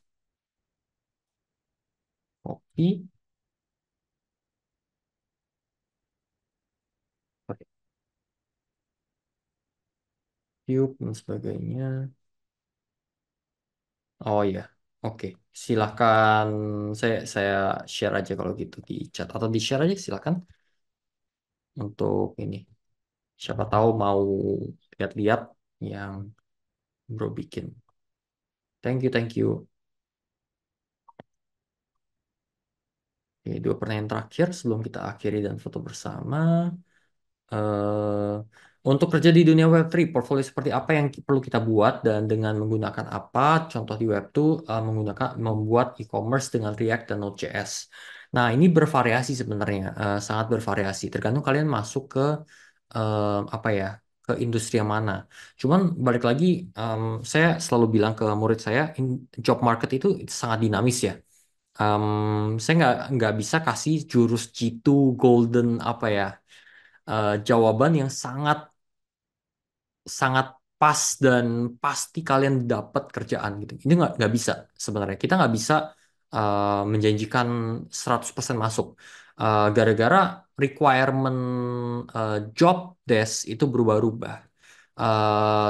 copy. Oke, cube dan sebagainya. Oh ya, oke. Silahkan saya share aja kalau gitu di chat atau di share aja silahkan untuk ini. Siapa tahu mau lihat-lihat yang bro bikin. Thank you, thank you. Oke, dua pertanyaan terakhir sebelum kita akhiri dan foto bersama. eh untuk kerja di dunia Web3, portfolio seperti apa yang perlu kita buat dan dengan menggunakan apa? Contoh di Web2 menggunakan membuat e-commerce dengan React dan Node.js. Nah, ini bervariasi sebenarnya, sangat bervariasi. Tergantung kalian masuk ke apa ya, ke industri yang mana. Cuman balik lagi, saya selalu bilang ke murid saya, job market itu sangat dinamis ya. Saya nggak bisa kasih jurus jitu golden apa ya jawaban yang sangat sangat pas dan pasti kalian dapat kerjaan gitu. Ini nggak bisa sebenarnya. Kita nggak bisa menjanjikan 100% masuk. Gara-gara requirement job desk itu berubah-ubah.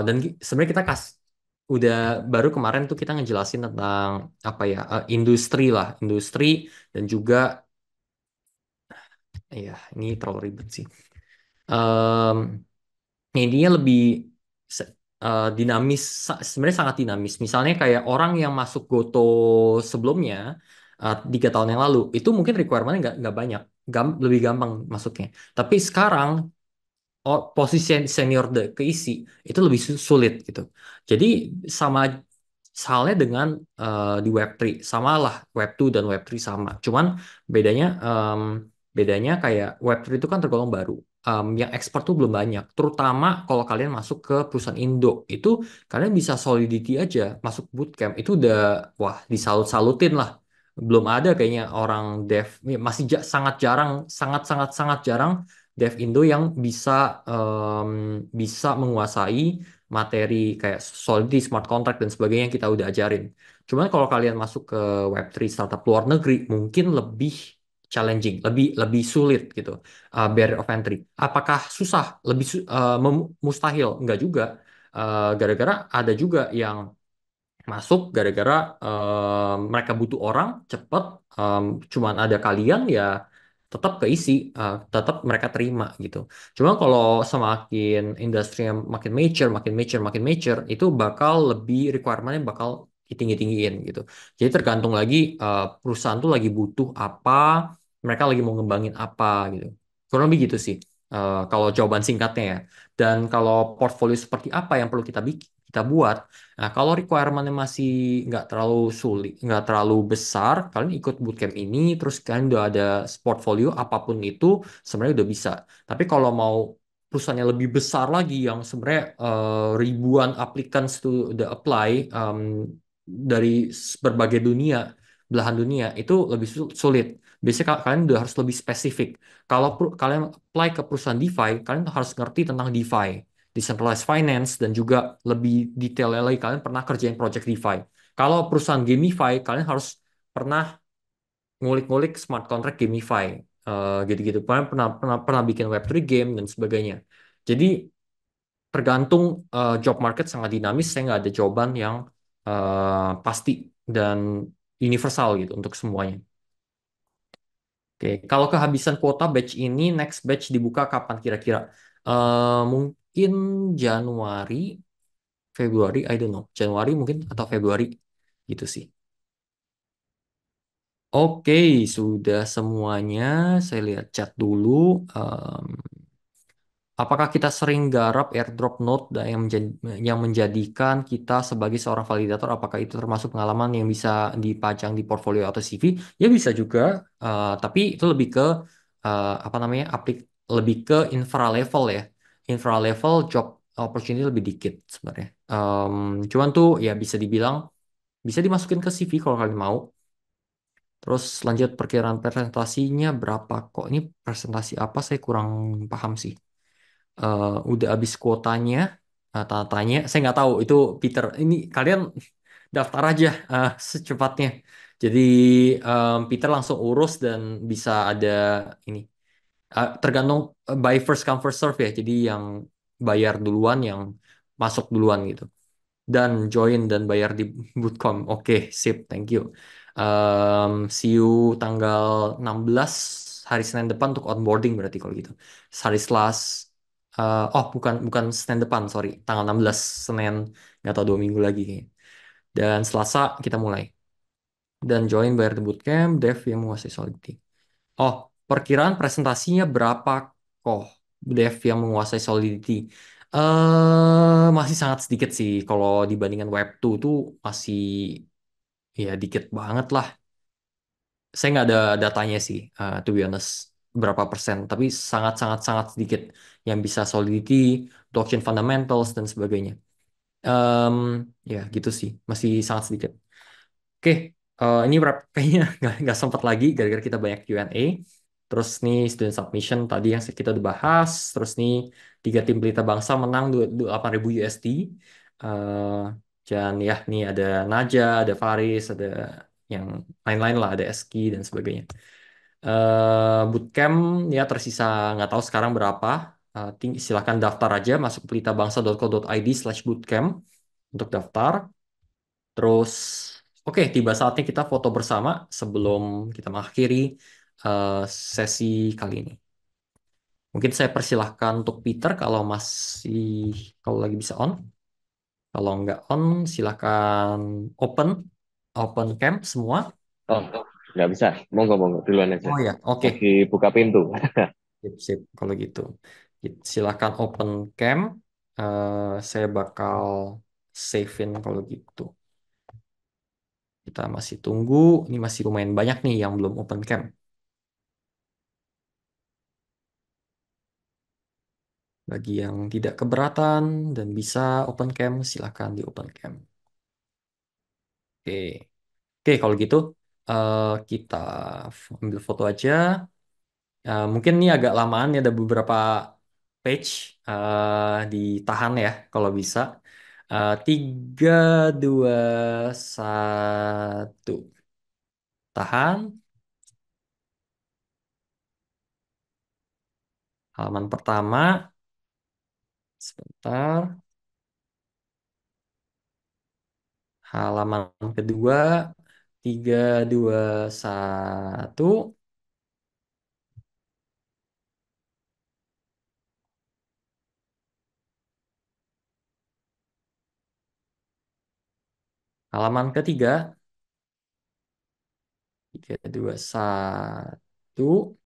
Dan sebenarnya kita udah baru kemarin tuh kita ngejelasin tentang apa ya industri lah, industri dan juga ya ini terlalu ribet sih. Em, Intinya lebih dinamis, sebenarnya sangat dinamis. Misalnya kayak orang yang masuk Goto sebelumnya 3 tahun yang lalu itu mungkin requirement-nya nggak banyak, lebih gampang masuknya. Tapi sekarang posisi senior keisi itu lebih sulit gitu. Jadi sama halnya dengan di Web3 sama lah Web2 dan Web3 sama. Cuman bedanya bedanya kayak Web3 itu kan tergolong baru. Yang ekspor tuh belum banyak. Terutama kalau kalian masuk ke perusahaan Indo itu kalian bisa Solidity aja masuk bootcamp itu udah wah disalut-salutin lah. Belum ada kayaknya orang dev, masih sangat jarang, sangat sangat sangat jarang dev Indo yang bisa menguasai materi kayak Solidity, smart contract dan sebagainya yang kita udah ajarin. Cuman kalau kalian masuk ke Web3 startup luar negeri mungkin lebih challenging, lebih lebih sulit gitu. Barrier of entry. Apakah susah? Mustahil? Enggak juga. Gara-gara ada juga yang masuk gara-gara mereka butuh orang cepet, cuman ada kalian ya tetap keisi, tetap mereka terima gitu. Cuma kalau semakin industri yang makin mature, makin mature, makin mature, itu bakal lebih requirementnya bakal ditinggi-tinggiin gitu. Jadi tergantung lagi perusahaan tuh lagi butuh apa, mereka lagi mau ngembangin apa gitu. Kurang lebih gitu sih. Kalau jawaban singkatnya ya. Dan kalau portfolio seperti apa yang perlu kita bikin, kita buat. Nah, kalau requirement-nya masih nggak terlalu sulit, nggak terlalu besar, kalian ikut bootcamp ini, terus kalian udah ada portfolio apapun itu, sebenarnya udah bisa. Tapi kalau mau perusahaannya lebih besar lagi, yang sebenarnya ribuan applicants to the apply, dari berbagai dunia, belahan dunia, itu lebih sulit. Biasanya kalian udah harus lebih spesifik. Kalau kalian apply ke perusahaan DeFi, kalian harus ngerti tentang DeFi, decentralized finance, dan juga lebih detail lagi kalian pernah kerjain project DeFi. Kalau perusahaan GameFi, kalian harus pernah ngulik-ngulik smart contract GameFi, gitu-gitu. Kalian pernah pernah pernah bikin Web3 game dan sebagainya. Jadi tergantung, job market sangat dinamis. Saya nggak ada jawaban yang pasti dan universal gitu untuk semuanya. Oke, kalau kehabisan kuota batch ini, next batch dibuka kapan kira-kira? Mungkin Januari, Februari, I don't know. Januari mungkin atau Februari gitu sih. Oke, sudah semuanya. Saya lihat chat dulu. Em, apakah kita sering garap airdrop node yang menjadikan kita sebagai seorang validator? Apakah itu termasuk pengalaman yang bisa dipajang di portfolio atau CV? Ya bisa juga, tapi itu lebih ke apa namanya? Lebih ke infra level ya. Infra level job opportunity lebih dikit sebenarnya. Cuman tuh ya bisa dibilang bisa dimasukin ke CV kalau kalian mau. Terus lanjut, perkiraan presentasinya berapa kok? Ini presentasi apa? Saya kurang paham sih. Udah habis kuotanya, tanda tanya. Saya nggak tahu itu Peter. Ini kalian daftar aja secepatnya. Jadi Peter langsung urus dan bisa ada ini. Tergantung, by first come first serve ya. Jadi yang bayar duluan yang masuk duluan gitu. Dan join dan bayar di bootcamp. Oke, sip, thank you. See you tanggal 16 hari Senin depan untuk onboarding berarti kalau gitu. Hari oh bukan bukan Senin depan, sorry. Tanggal 16 Senin, nggak tahu 2 minggu lagi kayaknya. Dan Selasa kita mulai. Dan join bayar di bootcamp, dev yang menguasai Solidity. Oh, perkiraan presentasinya berapa kok dev yang menguasai Solidity? Masih sangat sedikit sih kalau dibandingkan Web2 itu masih ya dikit banget lah. Saya nggak ada datanya sih, to be honest, berapa persen. Tapi sangat sangat sangat sedikit yang bisa Solidity, blockchain fundamentals dan sebagainya. Em, ya gitu sih, masih sangat sedikit. Oke, ini kayaknya nggak sempat lagi gara-gara kita banyak Q&A. Terus nih student submission tadi yang kita udah bahas. Terus nih 3 tim Pelita Bangsa menang 8.000 USD. Eh, dan ya nih ada Naja, ada Faris, ada yang lain-lain lah, ada Eski dan sebagainya. Bootcamp ya tersisa nggak tahu sekarang berapa. Silahkan daftar aja masuk pelitabangsa.co.id/bootcamp untuk daftar. Terus, oke, tiba saatnya kita foto bersama sebelum kita mengakhiri eh, sesi kali ini. Mungkin saya persilahkan untuk Peter kalau lagi bisa on. Kalau nggak on, silahkan open, open cam semua. Oh, nggak bisa. Monggo, monggo. Duluan aja. Oh ya, oke. Lagi buka pintu. Sip, sip. Kalau gitu, silahkan open cam. Saya bakal save-in kalau gitu. Kita masih tunggu. Ini masih lumayan banyak nih yang belum open cam. Bagi yang tidak keberatan dan bisa open cam, silahkan di open cam. Oke, oke kalau gitu Kita ambil foto aja. Mungkin ini agak lamaan ya, ada beberapa page. Ditahan ya kalau bisa. 3, 2, 1. Tahan. Halaman pertama. Sebentar. Halaman kedua. 3, 2, 1. Halaman ketiga. 3, 2, 1.